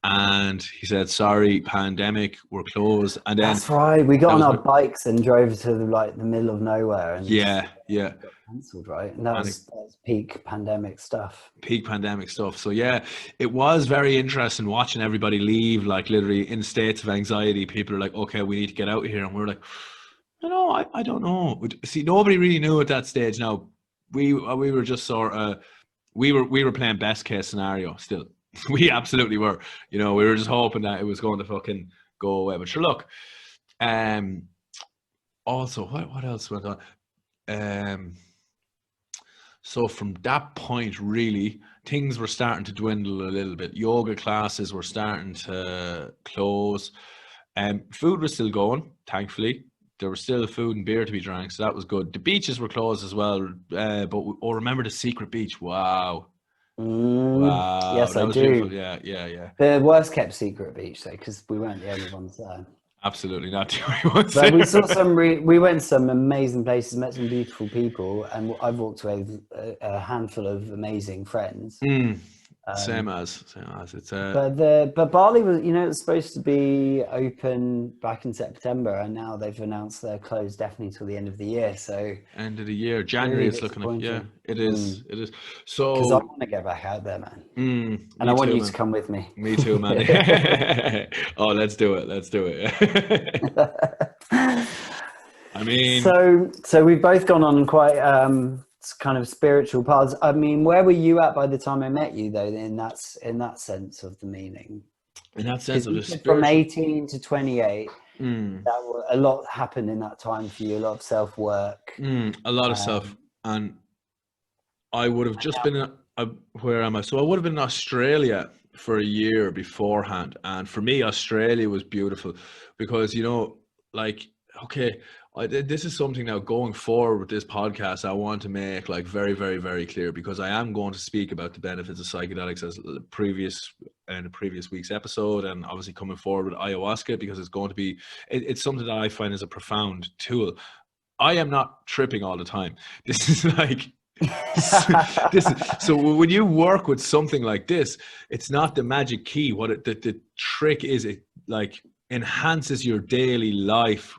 and he said, "Sorry, pandemic, we're closed." And then That's right. We got that on was our my- bikes and drove to like the middle of nowhere, and yeah, it got cancelled, right? And that And was peak pandemic stuff. peak pandemic stuff. So yeah, it was very interesting watching everybody leave, like literally in states of anxiety. People are like, "Okay, we need to get out of here," and we're like, I don't know. See, nobody really knew at that stage. Now we were just sort of we were playing best case scenario still. We absolutely were. You know, we were just hoping that it was going to fucking go away. But sure, look. Also, what else went on? So from that point, really, things were starting to dwindle a little bit. Yoga classes were starting to close. Food was still going, thankfully. There was still food and beer to be drank, so that was good. The beaches were closed as well. Remember the secret beach? Wow. Wow, Yes, that I was do. beautiful. Yeah. The worst kept secret beach, though, because we weren't the only ones there. Absolutely not the only ones But we there. saw we went to some amazing places, met some beautiful people, and I've walked away with a handful of amazing friends. Same as it's But Bali was, it was supposed to be open back in September, and now they've announced they're closed definitely till the end of the year. So end of the year, January. really It's looking like it is. It is. because I So want to get back out there, man, me and I want too, you man. to come with me. Me too, man. Oh, let's do it. Let's do it. I mean, So we've both gone on quite kind of spiritual paths. I mean, where were you at by the time I met you, though? In that sense of the meaning, in that sense of the from spiritual, 18 to 28, a lot happened in that time for you. A lot of self work. a lot of stuff, and I would have just been. Where am I? So I would have been in Australia for a year beforehand, and for me, Australia was beautiful because like, okay, this is something now going forward with this podcast I want to make like very, very, very clear, because I am going to speak about the benefits of psychedelics as in the previous week's episode, and obviously coming forward with ayahuasca, because it's going to be it's something that I find is a profound tool. I am not tripping all the time. This is like so when you work with something like this, it's not the magic key. What the trick is, it like enhances your daily life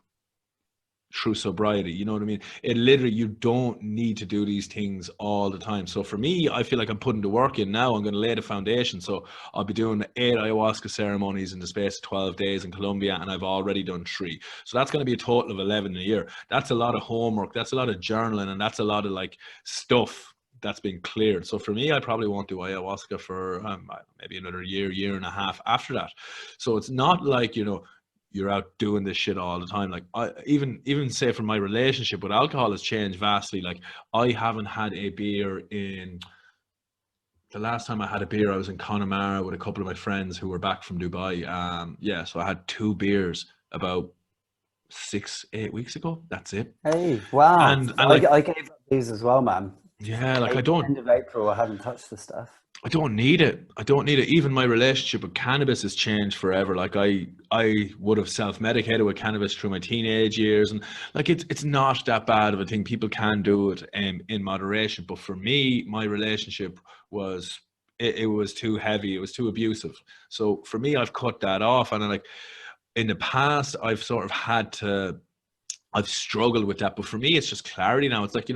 through sobriety. You know what I mean? It literally, you don't need to do these things all the time. So for me, I feel like I'm putting the work in now. I'm going to lay the foundation. So I'll be doing 8 ayahuasca ceremonies in the space of 12 days in Colombia, and I've already done 3. So that's going to be a total of 11 a year. That's a lot of homework. That's a lot of journaling, and that's a lot of like stuff that's been cleared. So for me, I probably won't do ayahuasca for maybe another year and a half after that. So it's not like, you're out doing this shit all the time. Like I even say from my relationship with alcohol has changed vastly. Like I haven't had a beer in the last time I had a beer, I was in Connemara with a couple of my friends who were back from Dubai. So I had 2 beers about 6-8 weeks ago. That's it. Hey, wow! And like, I gave up these as well, man. Yeah, like End of April, I haven't touched the stuff. I don't need it. Even my relationship with cannabis has changed forever. Like I would have self-medicated with cannabis through my teenage years, and like it's not that bad of a thing. People can do it in moderation. But for me, my relationship was it was too heavy. It was too abusive. So for me, I've cut that off. And like in the past, I've struggled with that. But for me, it's just clarity now. It's like,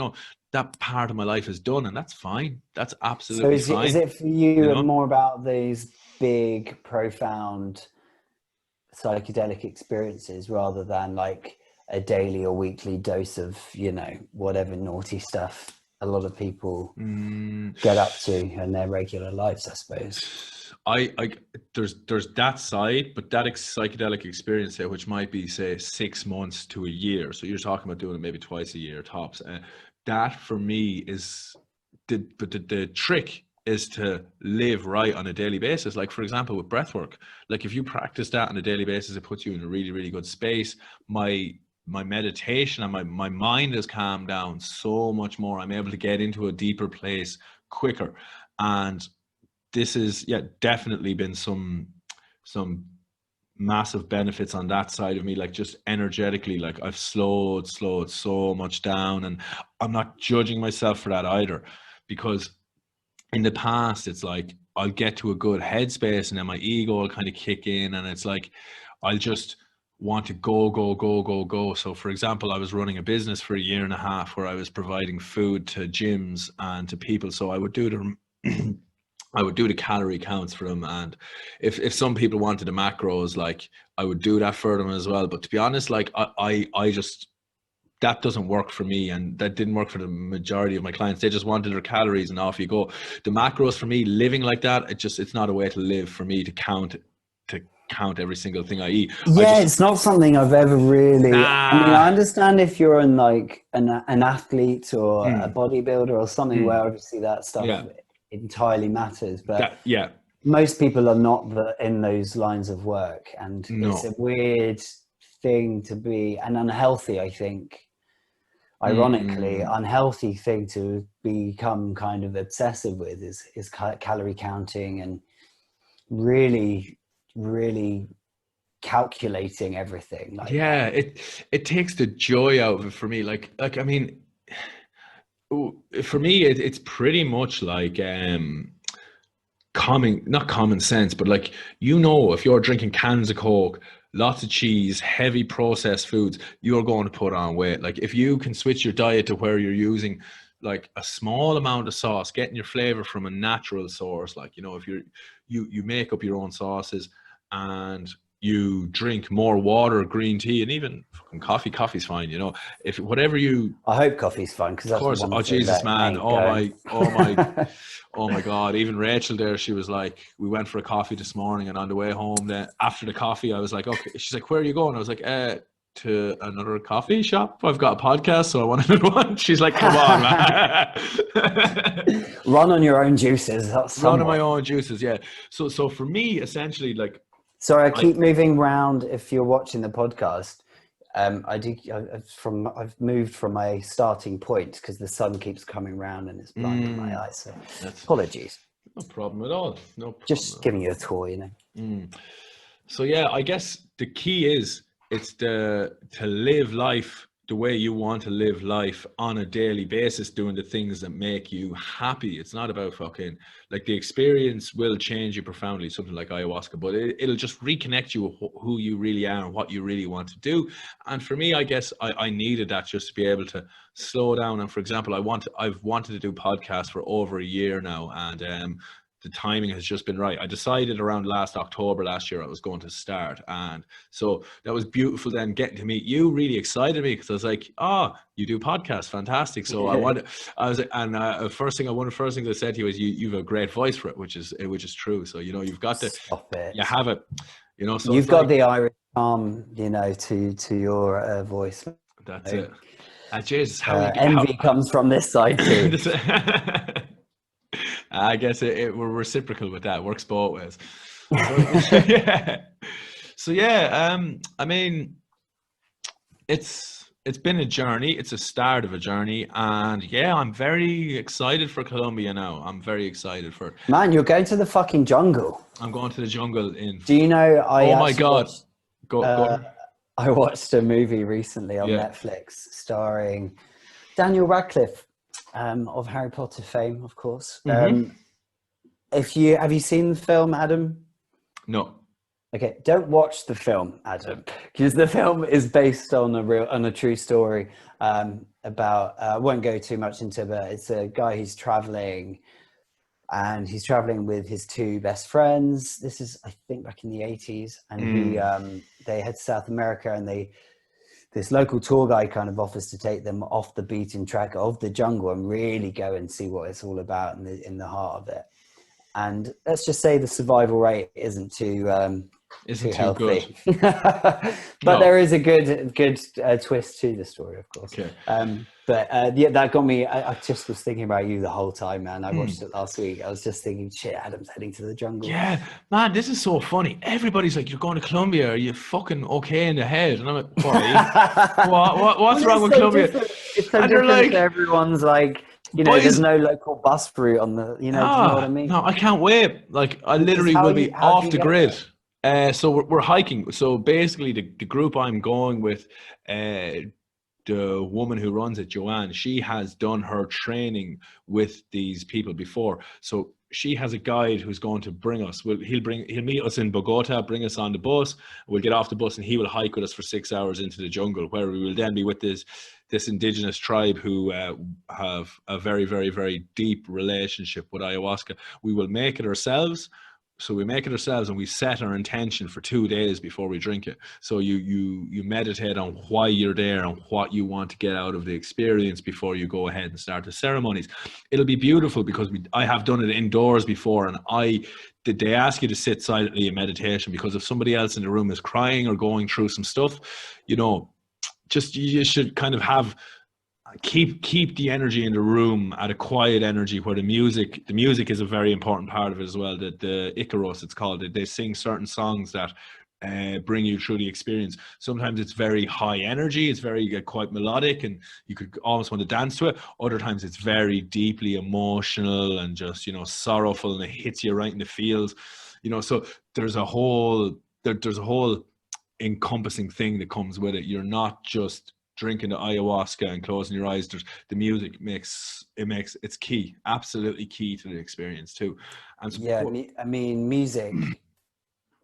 that part of my life is done, and that's fine. That's absolutely fine. Is it for you more about these big, profound psychedelic experiences rather than like a daily or weekly dose of, whatever naughty stuff a lot of people get up to in their regular lives, I suppose? There's that side, but that psychedelic experience there, which might be say 6 months to a year. So you're talking about doing it maybe twice a year tops. That for me is the trick is to live right on a daily basis. Like for example, with breath work, like if you practice that on a daily basis, it puts you in a really, really good space. My meditation and my mind has calmed down so much more. I'm able to get into a deeper place quicker. And this is definitely been some massive benefits on that side of me, like just energetically. Like I've slowed so much down, and I'm not judging myself for that either, because in the past, it's like I'll get to a good headspace and then my ego will kind of kick in, and it's like I'll just want to go, go, go, go, go. So for example, I was running a business for a year and a half where I was providing food to gyms and to people. So I would do the I would do the calorie counts for them, and if some people wanted the macros, like I would do that for them as well. But to be honest, like I just, that doesn't work for me, and that didn't work for the majority of my clients. They just wanted their calories and off you go. The macros for me, living like that, it's not a way to live for me, to count every single thing I eat. Yeah, it's not something I've ever really. I mean, I understand if you're in like an athlete or a bodybuilder or something where obviously that stuff entirely matters, but most people are not in those lines of work, and it's a weird thing to be, an unhealthy, I think, ironically, unhealthy thing to become kind of obsessive with is calorie counting and really, really calculating everything. Like it takes the joy out of it for me. Like I mean, for me, it's pretty much like not common sense, but like, you know, if you're drinking cans of Coke, lots of cheese, heavy processed foods, you're going to put on weight. Like if you can switch your diet to where you're using like a small amount of sauce, getting your flavor from a natural source, like, you know, if you make up your own sauces and you drink more water, green tea, and even fucking coffee's fine, you know, if whatever you, I hope coffee's fine, because that's of course. Oh Jesus, man! Oh my God! Even Rachel there, she was like, we went for a coffee this morning, and on the way home, then after the coffee, I was like, okay. She's like, where are you going? I was like, to another coffee shop. I've got a podcast, so I want another one. She's like, come on, man. Run on your own juices. Run on my own juices, yeah. So for me, essentially, like, sorry, I keep moving around. If you're watching the podcast, I've moved from my starting point because the sun keeps coming round and it's blinding my eyes. So apologies. No problem at all. No problem. Just giving you a tour, you know. So yeah, I guess the key is to live life the way you want to live life on a daily basis, doing the things that make you happy. It's not about fucking, like, the experience will change you profoundly, something like ayahuasca, but it'll just reconnect you with who you really are and what you really want to do. And for me, I guess I needed that, just to be able to slow down. And for example, I've wanted to do podcasts for over a year now, and the timing has just been right. I decided around last October last year I was going to start, and so that was beautiful. Then getting to meet you really excited me, because I was like, oh, you do podcasts, fantastic. So one of the first things I said to you is you have a great voice for it, which is true. So, you know, you've got to, you have it, you know, so you've got the Irish charm, you know, to your voice. That's it. Jesus, envy comes from this side too. I guess we're reciprocal with that. Works both ways. So yeah. I mean, it's been a journey. It's a start of a journey, and yeah, I'm very excited for Colombia now. I'm very excited for it. Man, you're going to the fucking jungle. I'm going to the jungle in. Do you know? Oh my God! Go. I watched a movie recently on Netflix starring Daniel Radcliffe. Of Harry Potter fame, of course. Have you seen the film, Adam? No. Okay, don't watch the film, Adam, because the film is based on a true story about. I won't go too much into it, but it's a guy who's traveling, and he's traveling with his two best friends. This is, I think, back in the 80s, and they head to South America, and this local tour guide kind of offers to take them off the beaten track of the jungle and really go and see what it's all about in the heart of it. And let's just say the survival rate isn't too healthy. Good. But there is a good twist to the story, of course. Okay. That got me. I just was thinking about you the whole time, man. I watched it last week. I was just thinking, shit, Adam's heading to the jungle. Yeah, man, this is so funny. Everybody's like, you're going to Colombia. Are you fucking okay in the head? And I'm like, why? What's wrong with Colombia? It's so different. Like, everyone's like, you know, there's no local bus route on the, you know, do you know what I mean? No, I can't wait. Like, I literally will be off the grid. So we're hiking. So basically the group I'm going with, the woman who runs it, Joanne, she has done her training with these people before. So she has a guide who's going to bring us. He'll meet us in Bogota, bring us on the bus. We'll get off the bus and he will hike with us for 6 hours into the jungle, where we will then be with this indigenous tribe who have a very, very, very deep relationship with ayahuasca. We will make it ourselves. So we make it ourselves and we set our intention for 2 days before we drink it. So you meditate on why you're there and what you want to get out of the experience before you go ahead and start the ceremonies. It'll be beautiful because I have done it indoors before, and they ask you to sit silently in meditation, because if somebody else in the room is crying or going through some stuff, you know, just you should kind of have keep the energy in the room at a quiet energy, where the music is a very important part of it as well. The Icaros, it's called. They sing certain songs that bring you through the experience. Sometimes it's very high energy, it's very quite melodic, and you could almost want to dance to it. Other times it's very deeply emotional and just, you know, sorrowful, and it hits you right in the feels, you know. So there's a whole encompassing thing that comes with it. You're not just drinking the ayahuasca and closing your eyes. The music it's key, absolutely key to the experience too. And I mean, music.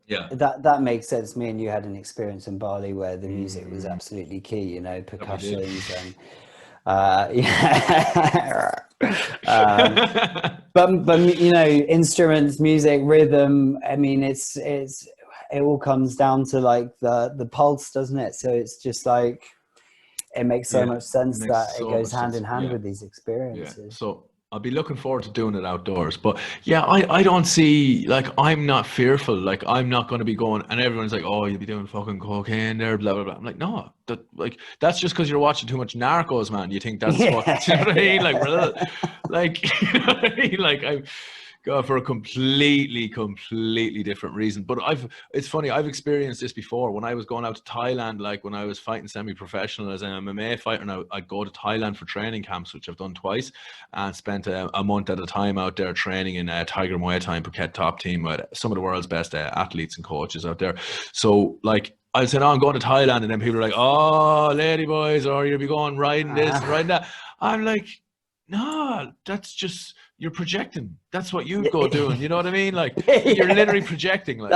Yeah, that makes sense. Me and you had an experience in Bali where the music was absolutely key. You know, percussions and but you know, instruments, music, rhythm. I mean, it all comes down to like the pulse, doesn't it? So it's just like, it makes so much sense that it goes hand in hand with these experiences. Yeah. So I'll be looking forward to doing it outdoors. But yeah, I don't see, like, I'm not fearful. Like, I'm not going to be going, and everyone's like, oh, you'll be doing fucking cocaine there, blah, blah, blah. I'm like, no, that's just because you're watching too much Narcos, man. You think that's what, you know what I mean? Like, you know what I mean? Like, I'm going for a completely different reason. But it's funny, I've experienced this before. When I was going out to Thailand, like when I was fighting semi-professional as an MMA fighter, and I'd go to Thailand for training camps, which I've done twice, and spent a month at a time out there training in Tiger Muay Thai and Phuket top team with some of the world's best athletes and coaches out there. So like, I said, oh, I'm going to Thailand, and then people are like, oh, lady boys, or you'll be going riding this and riding that. I'm like, no, that's just, you're projecting. That's what you go doing. You know what I mean? Like, you're literally projecting. Like,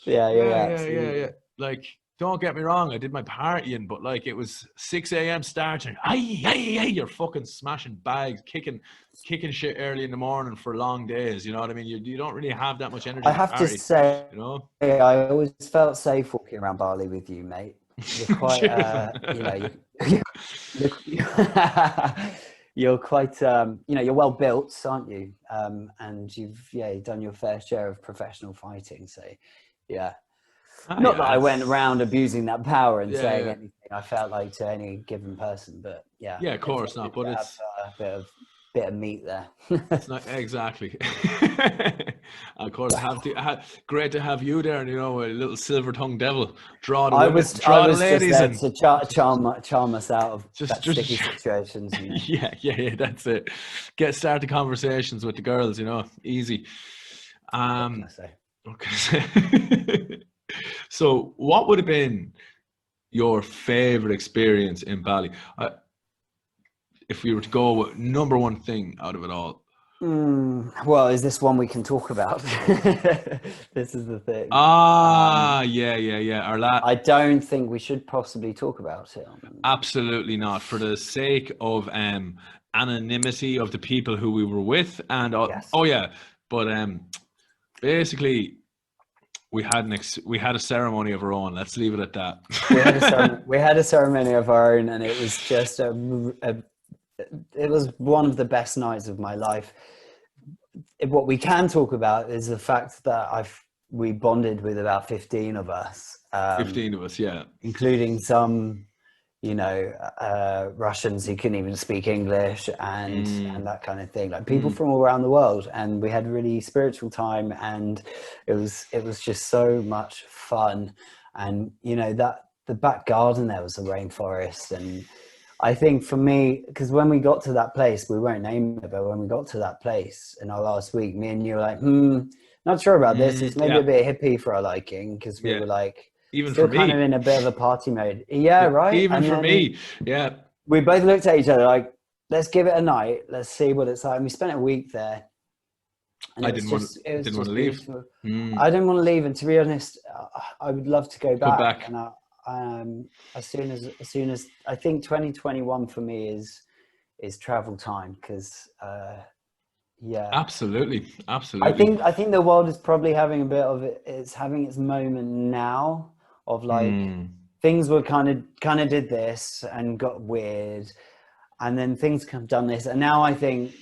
yeah. Like, don't get me wrong, I did my partying, but like, it was 6 a.m. start, and you're fucking smashing bags, kicking shit early in the morning for long days. You know what I mean? You don't really have that much energy. I have to say, you know, I always felt safe walking around Bali with you, mate. You're quite, you know, you're quite, you know, you're well built, aren't you? And you've done your fair share of professional fighting. So, yeah. Not that I went around abusing that power and saying anything I felt like to any given person, but yeah. Yeah, of course not. But it's a bit of meat there. It's not exactly. Of course, great to have you there, and you know, a little silver-tongued devil. I was just there to charm us out of sticky situations. Yeah, that's it. Start the conversations with the girls, you know, easy. What can I say? Okay. So, what would have been your favorite experience in Bali? If we were to go with number one thing out of it all. Well, is this one we can talk about? This is the thing. Yeah. I don't think we should possibly talk about it. Absolutely not. For the sake of anonymity of the people who we were with, and yes. But basically, we had a ceremony of our own. Let's leave it at that. We had a ceremony of our own, and it was just it was one of the best nights of my life. What we can talk about is the fact that we bonded with about 15 of us. 15 of us, yeah. Including some, you know, Russians who couldn't even speak English and that kind of thing. Like people from all around the world. And we had a really spiritual time, and it was just so much fun. And, you know, the back garden there was a rainforest, and I think for me, because when we got to that place, we won't name it, but when we got to that place in our last week, me and you were like, not sure about this. It's maybe a bit hippie for our liking, because we were like, even Still for kind of me. in a bit of a party mode. Yeah, right. Even And for then me. Yeah. we both looked at each other like, let's give it a night. Let's see what it's like. And we spent a week there, and I it was just didn't want to leave. beautiful. Mm. I didn't want to leave, and to be honest, I would love to go Go back. back. And as soon as I think 2021 for me is travel time, because yeah, Absolutely. I Absolutely. think the world is probably having a bit of it. It's having its moment now of like things were kind of did this and got weird, and then things have done this, and now I think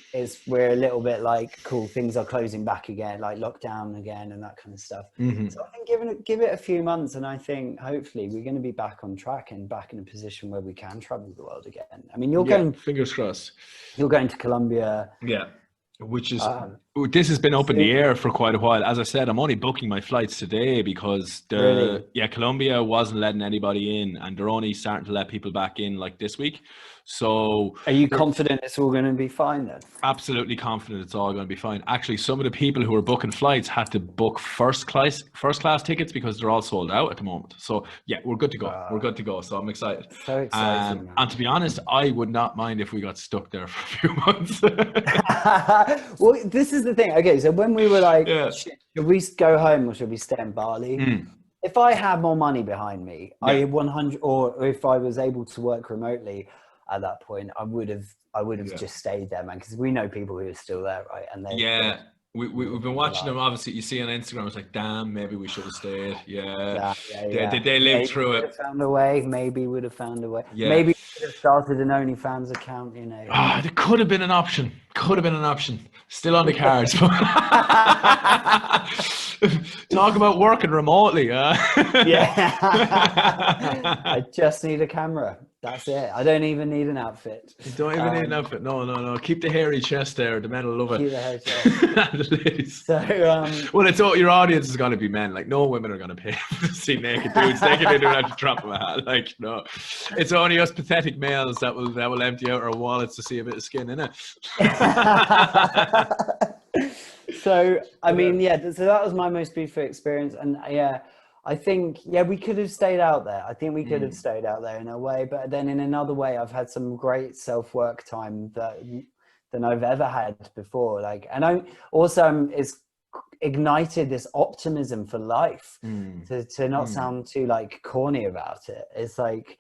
we're a little bit like, cool, things are closing back again, like lockdown again and that kind of stuff. So I think give it a few months, and I think hopefully we're going to be back on track and back in a position where we can travel the world again. I mean, Fingers crossed. you're going to Colombia. Yeah. Which is this has been up in the air for quite a while. As I said, I'm only booking my flights today because Really? Colombia wasn't letting anybody in, and they're only starting to let people back in like this week. So Are you confident it's all going to be fine then? absolutely confident it's all going to be fine. Actually, some of the people who are booking flights had to book first class tickets because they're all sold out at the moment. So yeah, we're good to go. We're good to go. So I'm excited. So exciting, man. And to be honest, I would not mind if we got stuck there for a few months. Well, this is the thing. Okay, so when we were like, Yeah. should we go home or should we stay in Bali? If I had more money behind me, I 100, or if I was able to work remotely at that point, I would have just stayed there, man, because we know people who are still there, right? And they we've been watching them. Obviously, you see on Instagram, it's like, damn, maybe we should have stayed. They lived through it. Found a way. Maybe would have found a way. Yeah. Maybe could have started an OnlyFans account. You know. There could have been an option. Still on the cards. Talk about working remotely. Yeah. I just need a camera. That's it. I don't even need an outfit. You don't even need an outfit. No. Keep the hairy chest there. The men will love it. Keep the hairy chest. The ladies. So, well, it's all, your audience is going to be men. Like, no women are going to pay to see naked dudes. They don't have to drop them a hat. Like, no. It's only us pathetic males that will empty out our wallets to see a bit of skin, innit? So, I mean, so that was my most beautiful experience. And I think, we could have stayed out there. I think we could have stayed out there in a way, but then in another way, I've had some great self-work time than I've ever had before. Like, and it's ignited this optimism for life, to not sound too like corny about it. It's like,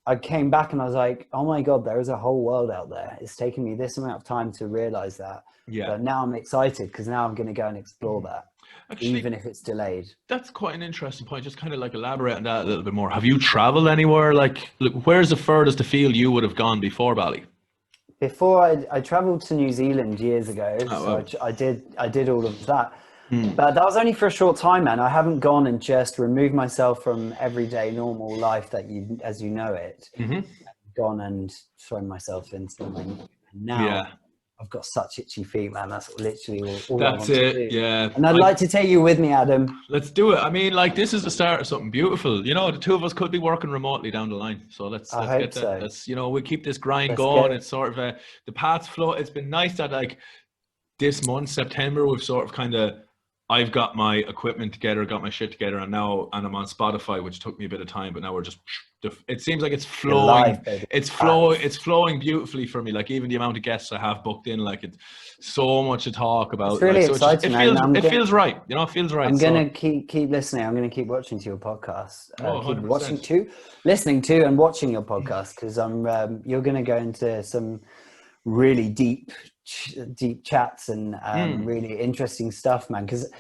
I came back and I was like, oh my God, there is a whole world out there. It's taken me this amount of time to realize that. Yeah. But now I'm excited because now I'm going to go and explore that. Actually, even if it's delayed. That's quite an interesting point. Just kind of like elaborate on that a little bit more. Have you traveled anywhere? Like, look, where's the furthest afield you would have gone before Bali? Before I traveled to New Zealand years ago. Wow. I did all of that. But that was only for a short time, man. I haven't gone and just removed myself from everyday normal life as you know it. I've gone and thrown myself into something. Now I've got such itchy feet, man. That's literally all I want to do. Yeah. And I'd like to take you with me, Adam. Let's do it. I mean, like, this is the start of something beautiful. You know, the two of us could be working remotely down the line. So let's get that. So. Let's, we keep this grind going. It's sort of the path's flow. It's been nice that, like, this month, September, we've sort of kind of, I've got my equipment together, got my shit together, and I'm on Spotify, which took me a bit of time, but now we're just, it seems like it's flowing. It's flowing beautifully for me. Like, even the amount of guests I have booked in, like, it's so much to talk about. It's really exciting. It feels right. It feels right. I'm going to keep listening. I'm going to keep watching to your podcast. Keep listening to and watching your podcast, because you're going to go into some really deep chats and really interesting stuff, man, because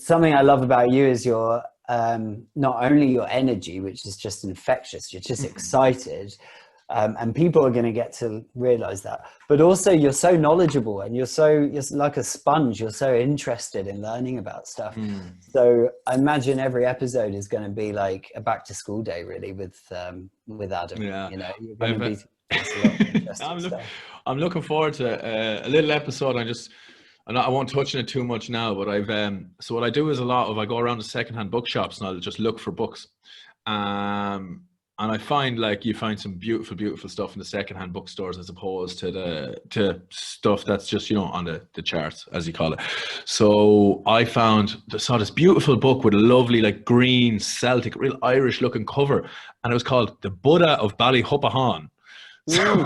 something I love about you is your not only your energy, which is just infectious, you're just excited, and people are going to get to realize that, but also you're so knowledgeable and you're like a sponge. You're so interested in learning about stuff. So I imagine every episode is going to be like a back to school day, really, with Adam. You're going to be I'm looking forward to a little episode. I won't touch on it too much now, but so what I do is I go around to secondhand bookshops and I'll just look for books, and And I find like you find some beautiful, beautiful stuff in the secondhand bookstores as opposed to stuff that's just, you know, on the charts, as you call it. So I saw this beautiful book with a lovely like green Celtic, real Irish looking cover, and it was called The Buddha of Ballyhuppahan. So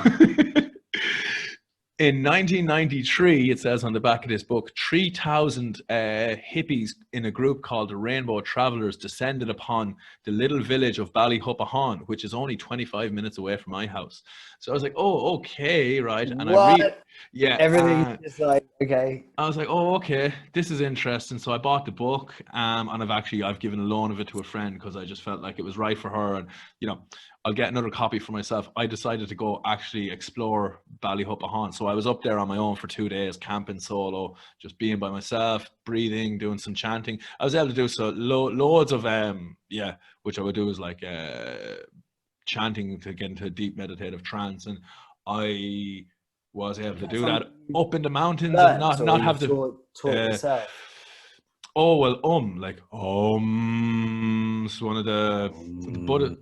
in 1993, it says on the back of this book, 3,000 hippies in a group called the Rainbow Travelers descended upon the little village of Ballyhuppahan, which is only 25 minutes away from my house. So I was like, oh, okay, right. And What? yeah. Everything's just like, okay. I was like, oh, okay, this is interesting. So I bought the book, and I've given a loan of it to a friend because I just felt like it was right for her, and you know, I'll get another copy for myself. I decided to go actually explore Ballyhuppahan. So I was up there on my own for 2 days, camping solo, just being by myself, breathing, doing some chanting. I was able to do loads of which I would do is like chanting to get into a deep meditative trance, and I was able to do that up in the mountains and not have to taught yourself. Oh well, like it's one of the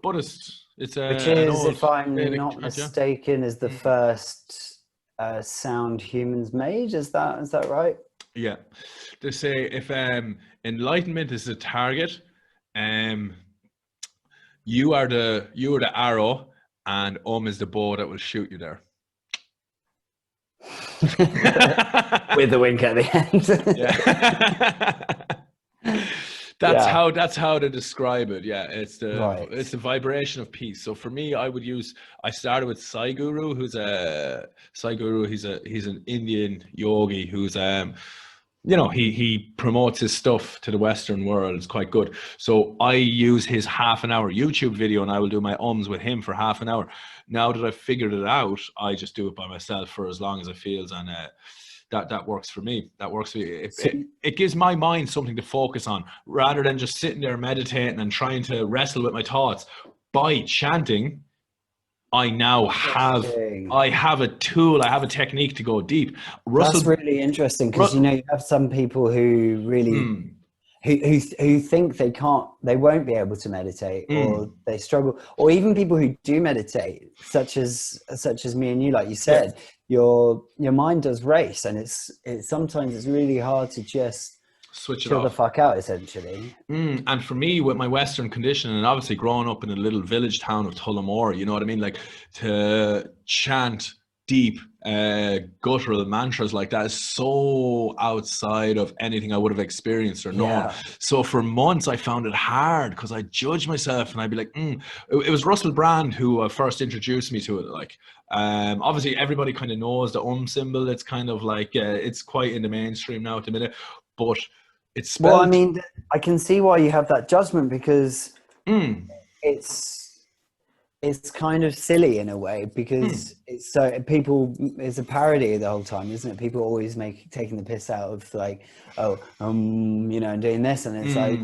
Buddhists. It's which is, if I'm Vedic not chant, mistaken, is the first sound humans made. Is that right? Yeah. They say if enlightenment is the target, you are the arrow, and is the bow that will shoot you there. With the wink at the end. Yeah. That's how to describe it. Yeah, it's the vibration of peace. So for me, I started with Sai Guru, he's an Indian yogi who's you know, he promotes his stuff to the Western world. It's quite good. So I use his half-an-hour YouTube video, and I will do my ums with him for half an hour. Now that I've figured it out, I just do it by myself for as long as it feels, and that works for me. That works for me. It gives my mind something to focus on, rather than just sitting there meditating and trying to wrestle with my thoughts. By chanting, I now have a tool, I have a technique to go deep. That's really interesting, because you know, you have some people who really who think they won't be able to meditate, or they struggle, or even people who do meditate, such as me and you, like you said, your mind does race, and it's sometimes it's really hard to just switch it chill off. The fuck out, essentially. And for me, with my Western condition, and obviously growing up in a little village town of Tullamore, you know what I mean? Like, to chant deep guttural mantras like that is so outside of anything I would have experienced or known. So for months I found it hard, because I judged myself, and I'd be like, It was Russell Brand who first introduced me to it. Like, obviously everybody kind of knows the symbol. It's kind of like it's quite in the mainstream now at the minute, but it's spelled... Well, I mean, I can see why you have that judgment, because it's kind of silly in a way, because it's a parody the whole time, isn't it? People always taking the piss out of like, you know, and doing this, and it's like,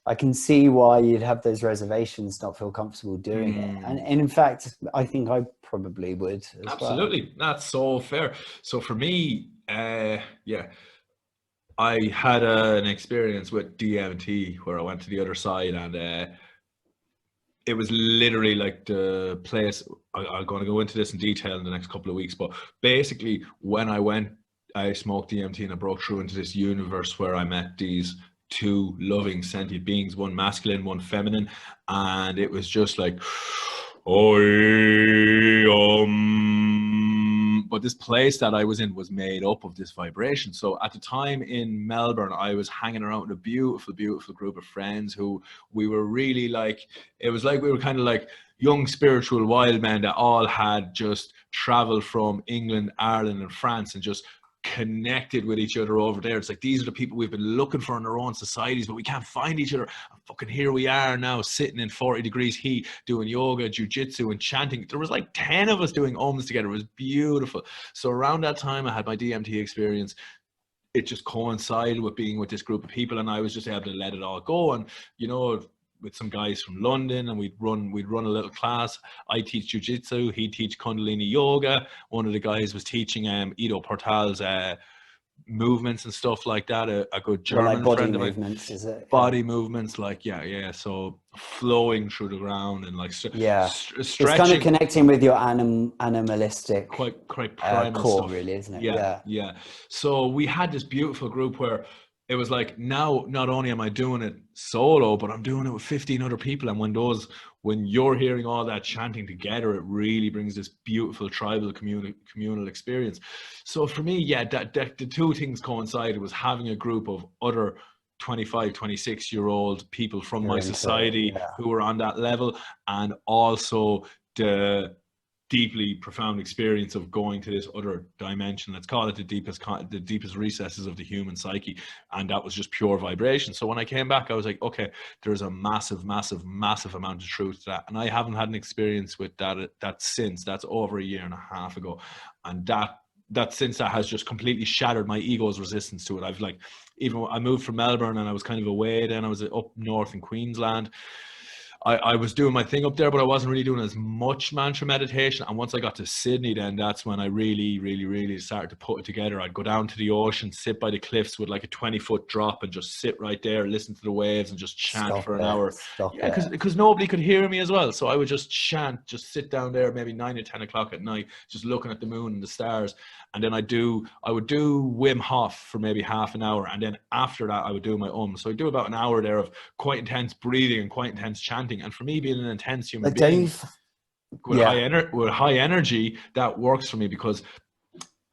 I can see why you'd have those reservations, not feel comfortable doing it. And in fact, I think I probably would as Absolutely. Well. That's so fair. So for me, I had an experience with DMT where I went to the other side, and it was literally like the place. I'm going to go into this in detail in the next couple of weeks, but basically when I went, I smoked DMT, and I broke through into this universe where I met these two loving sentient beings, one masculine, one feminine, and it was just like, but this place that I was in was made up of this vibration. So at the time in Melbourne, I was hanging around with a beautiful, beautiful group of friends who we were really like, it was like we were kind of like young spiritual wild men that all had just traveled from England, Ireland, and France, and just connected with each other over there. It's like, these are the people we've been looking for in our own societies, but we can't find each other. And fucking here we are now, sitting in 40 degrees heat, doing yoga, jiu-jitsu, and chanting. There was like 10 of us doing ums together. It was beautiful. So around that time, I had my DMT experience. It just coincided with being with this group of people, and I was just able to let it all go. And, you know, with some guys from London, and we'd run a little class. I teach jiu-jitsu, he'd teach Kundalini yoga. One of the guys was teaching Ido Portal's movements and stuff like that. A good Well, like German body friend of mine. movements, is it? Body movements, like so flowing through the ground and like Yeah. It's kind of stretching, connecting with your animalistic quite primal core, stuff. really, isn't it? Yeah. So we had this beautiful group where it was like, now not only am I doing it solo, but I'm doing it with 15 other people. And when you're hearing all that chanting together, it really brings this beautiful tribal communal experience. So for me, that the two things coincided, was having a group of other 25, 26-year-old people from my society who were on that level, and also the deeply profound experience of going to this other dimension. Let's call it the deepest recesses of the human psyche, and that was just pure vibration. So when I came back, I was like, okay, there's a massive amount of truth to that, and I haven't had an experience with that since. That's over a year and a half ago, and that since that has just completely shattered my ego's resistance to it. I've like, even I moved from Melbourne and I was kind of away, then I was up north in Queensland. I was doing my thing up there, but I wasn't really doing as much mantra meditation. And once I got to Sydney, then that's when I really started to put it together. I'd go down to the ocean, sit by the cliffs with like a 20-foot drop, and just sit right there, listen to the waves, and just chant for an hour. Because nobody could hear me as well. So I would just chant, just sit down there, maybe 9 or 10 o'clock at night, just looking at the moon and the stars. And then I would do Wim Hof for maybe half an hour, and then after that I would do my So I do about an hour there of quite intense breathing and quite intense chanting. And for me, being an intense human being with high energy, that works for me, because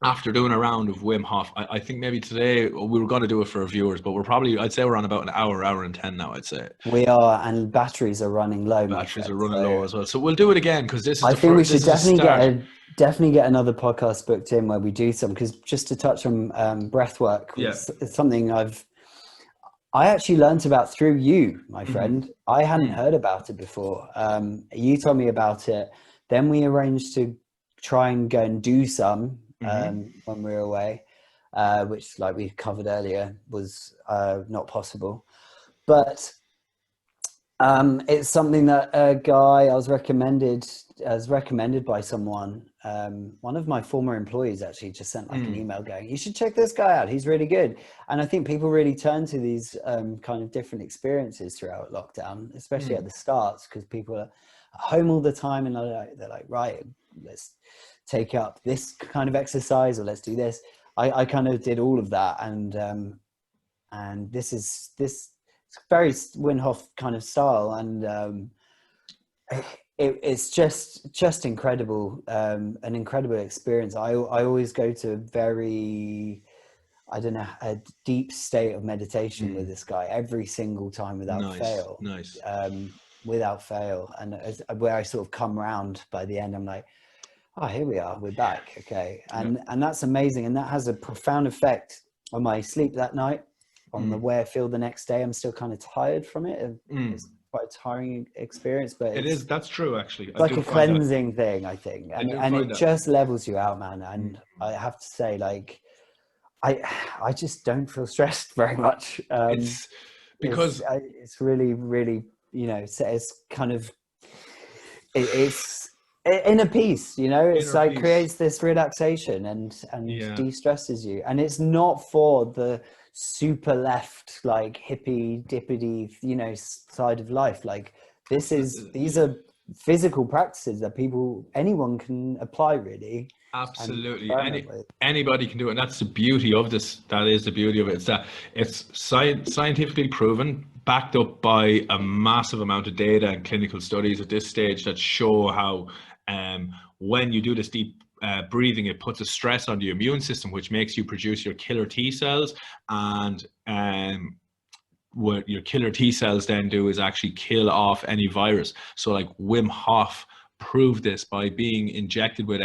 after doing a round of Wim Hof, I think maybe today we were going to do it for our viewers, but I'd say we're on about an hour and 10 now. I'd say we are, and batteries are running low. Batteries are running low as well, so we'll do it again, because this is. I think we should definitely get another podcast booked in where we do some, because just to touch on breath work, it's something I actually learned about through you, my friend. I hadn't heard about it before. You told me about it. Then we arranged to try and go and do some when we were away, which, like we covered earlier, was not possible. But it's something that a guy I was recommended by someone. One of my former employees actually just sent like an email going, you should check this guy out, he's really good. And I think people really turn to these kind of different experiences throughout lockdown, especially at the start, because people are at home all the time, and they're like, right, let's take up this kind of exercise, or let's do this. I kind of did all of that, and this very Wim Hof kind of style, and it's just incredible, an incredible experience. I always go to a deep state of meditation with this guy every single time without fail. Without fail, and where I sort of come round by the end, I'm like, oh, here we are, we're back. Okay. And that's amazing, and that has a profound effect on my sleep that night, on the way I feel the next day. I'm still kind of tired from it. It's quite a tiring experience, but that's true, actually. It's like a cleansing thing, I think, and it just levels you out, man. And I have to say, like, I just don't feel stressed very much. It's because it's really, it's kind of it's inner peace, it's like peace. Creates this relaxation and de-stresses you, and it's not for the super left, like hippy dippity, side of life. Like these are physical practices that anyone can apply, really. Absolutely. Anybody can do it. And that's the beauty of this. That is the beauty of it. It's that it's scientifically proven, backed up by a massive amount of data and clinical studies at this stage that show how when you do this deep breathing, it puts a stress on your immune system, which makes you produce your killer T cells. And what your killer T cells then do is actually kill off any virus. So like Wim Hof proved this by being injected with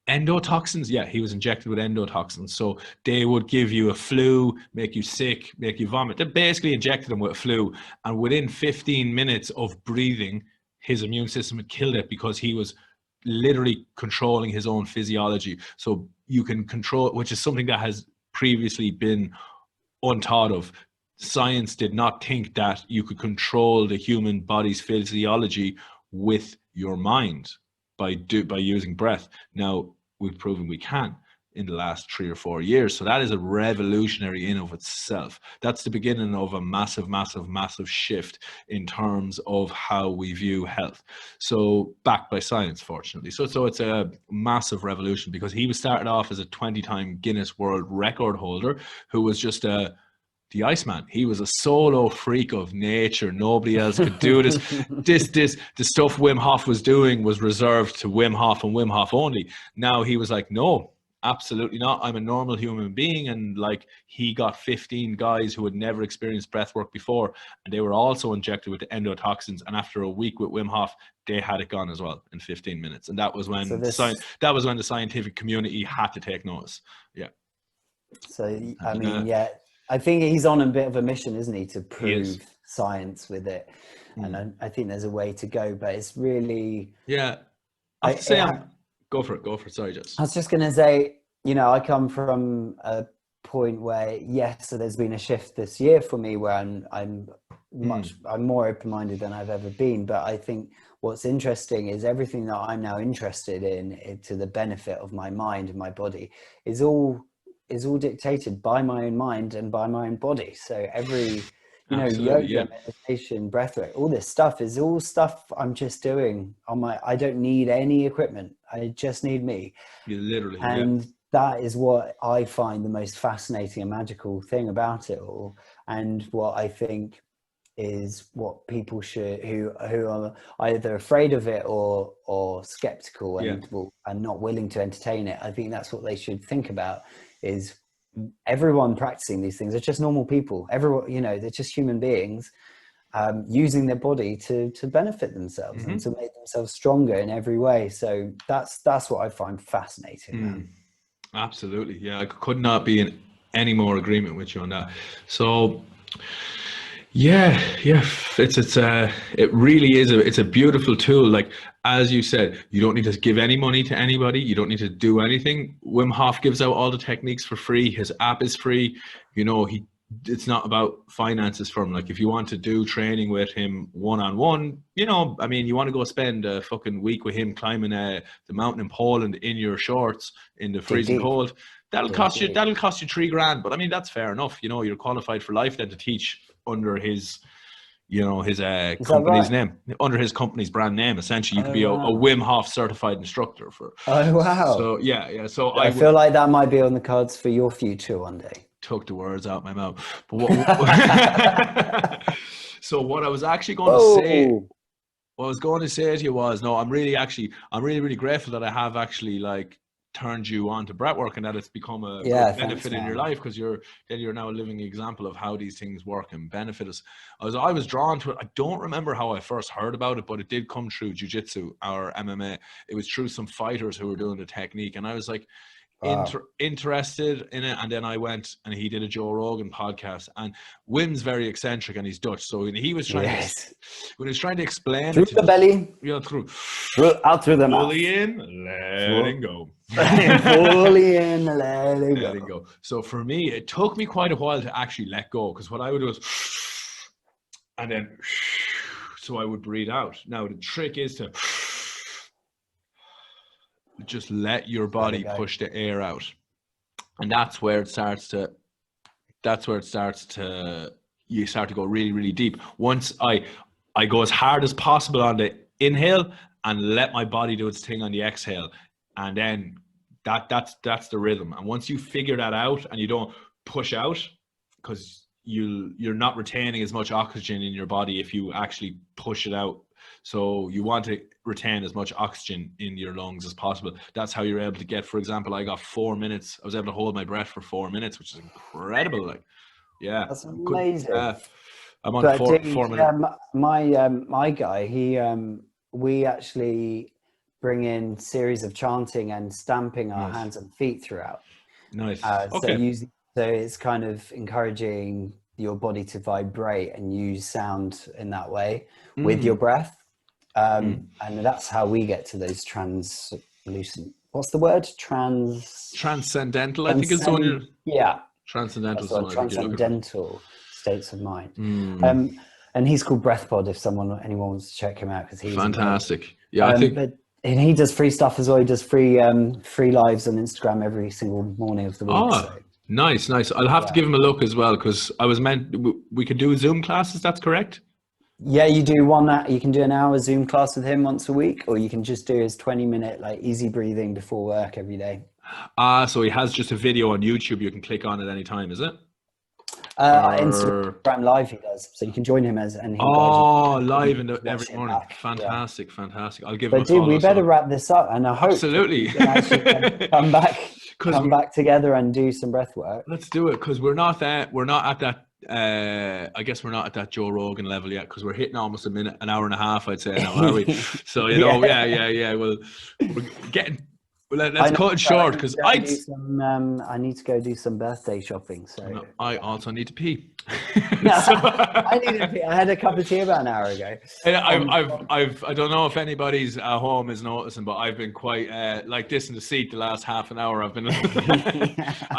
endotoxins. Yeah, he was injected with endotoxins. So they would give you a flu, make you sick, make you vomit. They basically injected him with a flu. And within 15 minutes of breathing, his immune system had killed it, because he was literally controlling his own physiology. So you can control, which is something that has previously been unthought of. Science did not think that you could control the human body's physiology with your mind by using breath. Now we've proven we can. in the last 3 or 4 years. So that is a revolutionary in of itself. That's the beginning of a massive, massive, massive shift in terms of how we view health. So backed by science, fortunately. So it's a massive revolution, because he was started off as a 20-time Guinness World Record holder who was just the Iceman. He was a solo freak of nature. Nobody else could do this. The stuff Wim Hof was doing was reserved to Wim Hof and Wim Hof only. Now he was like, no, absolutely not. I'm a normal human being. And like, he got 15 guys who had never experienced breath work before, and they were also injected with the endotoxins. And after a week with Wim Hof, they had it gone as well in 15 minutes. And that was when that was when the scientific community had to take notice. Yeah. So I mean, yeah, I think he's on a bit of a mission, isn't he, to prove science with it. And I think there's a way to go, but it's really... Yeah. I have to say, go for it. Sorry, Jess. I was just going to say, you know, I come from a point where, yes, so there's been a shift this year for me where I'm more open-minded than I've ever been. But I think what's interesting is everything that I'm now interested in to the benefit of my mind and my body is all dictated by my own mind and by my own body. So every, you know, yoga, meditation, breathwork, all this stuff is all stuff I'm just doing on my, I don't need any equipment. I just need me. You literally, and that is what I find the most fascinating and magical thing about it all. And what I think is what people should, who are either afraid of it or skeptical and and not willing to entertain it. I think that's what they should think about. Is everyone practicing these things are just normal people. Everyone, you know, they're just human beings using their body to benefit themselves and to make themselves stronger in every way. So that's what I find fascinating. Absolutely. Yeah, I could not be in any more agreement with you on that. So yeah, it really is it's a beautiful tool. Like, as you said, you don't need to give any money to anybody. You don't need to do anything. Wim Hof gives out all the techniques for free. His app is free. You know, it's not about finances for him. Like, if you want to do training with him one-on-one, you know, I mean, you want to go spend a fucking week with him climbing the mountain in Poland in your shorts in the freezing cold, that'll cost you $3,000. But I mean, that's fair enough. You know, you're qualified for life then to teach under his, you know, his company's name, under his company's brand name. Essentially, you could be a Wim Hof certified instructor for. Oh wow! So yeah. So I feel like that might be on the cards for your future one day. Took the words out my mouth. But so what I was actually going to say, what I was going to say to you was, no, I'm really grateful that I have actually like turned you on to breathwork and that it's become a benefit in your life, because you're now a living example of how these things work and benefit us. I was drawn to it. I don't remember how I first heard about it, but it did come through jiu-jitsu or MMA. It was through some fighters who were doing the technique, and I was like, interested in it. And then I went and he did a Joe Rogan podcast, and Wim's very eccentric and he's Dutch, so he was trying when he was trying to explain through the belly, out through the mouth, fully in, letting go, fully in, letting go. So for me, it took me quite a while to actually let go, because what I would do is and then so I would breathe out. Now the trick is to just let your body push the air out, and that's where it starts to you start to go really, really deep. Once I go as hard as possible on the inhale and let my body do its thing on the exhale, and then that's the rhythm. And once you figure that out and you don't push out, because you're not retaining as much oxygen in your body if you actually push it out. So you want to retain as much oxygen in your lungs as possible. That's how you're able to get, for example, I got 4 minutes. I was able to hold my breath for 4 minutes, which is incredible. Like, yeah. That's amazing. I'm on 4 minutes. My guy, we actually bring in series of chanting and stamping our hands and feet throughout. Nice. So it's kind of encouraging your body to vibrate and use sound in that way with your breath. And that's how we get to those translucent, what's the word? Transcendental, I think is the one transcendental states of mind. And he's called BreathPod if anyone wants to check him out, because he's fantastic. I think, but And he does free stuff as well. He does free lives on Instagram every single morning of the week. Oh, So. nice. I'll have to give him a look as well, because we could do Zoom classes. That's correct. Yeah, you do one that you can do an hour Zoom class with him once a week, or you can just do his 20-minute like easy breathing before work every day. So he has just a video on YouTube you can click on at any time, is it? Instagram live he does, so you can join him and he'll guide you. Live every it morning. back. Fantastic. I'll give him a But dude, follow. we better wrap this up, and I hope Absolutely. we can actually come back together and do some breath work. Let's do it, because we're not at that. I guess we're not at that Joe Rogan level yet, because we're hitting almost an hour and a half, I'd say now, are we? So yeah. Well, we're getting. Let's cut it short, because I need to go do some birthday shopping. So I also need to pee. I need to pee. I had a cup of tea about an hour ago. I don't know if anybody's at home is noticing, but I've been quite like this in the seat the last half an hour. I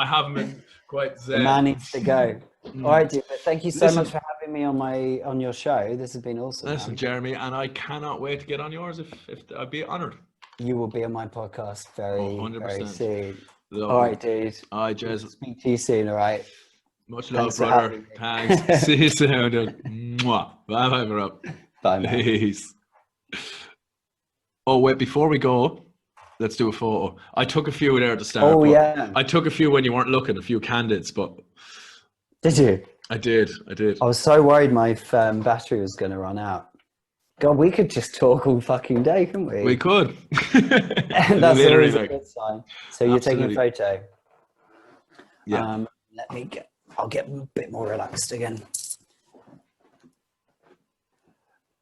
haven't been quite zen. The man needs to go. All right, dude. But thank you so much for having me on your show. This has been awesome. Listen, man. Jeremy, and I cannot wait to get on yours. If I'd be honored. You will be on my podcast very soon. Lovely. All right, dude. All right, Jez. Speak to you soon. All right. Much love, brother. Thanks. See you soon, dude. Mwah. Bye, bro. Bye, man. Peace. Oh, wait, before we go, let's do a photo. I took a few there at the start. Oh, yeah. I took a few when you weren't looking, a few candidates, but... Did you? I did. I was so worried my battery was going to run out. God, we could just talk all fucking day, couldn't we? We could. That's always a good sign. So you're taking a photo. Yeah. I'll get a bit more relaxed again.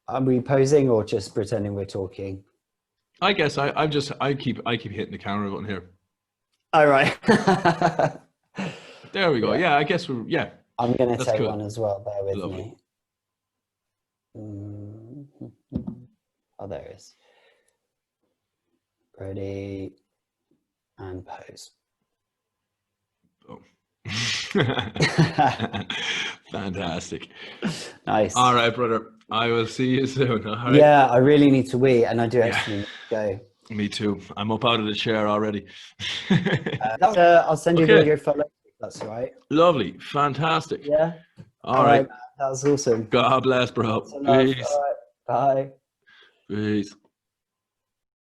Are we posing or just pretending we're talking? I guess I keep hitting the camera button here. All right. There we go. Yeah, I guess we're I'm gonna take one as well. Bear with me. Oh, there it is. Ready and pose. Oh. Fantastic. Nice. All right, brother. I will see you soon. All right? Yeah, I really need to wee, and I do actually need to go. Me too. I'm up out of the chair already. I'll send you the video for later, if that's all right. Lovely. Fantastic. Yeah. All right. That was awesome. God bless, bro. Peace. All right. Bye. Peace.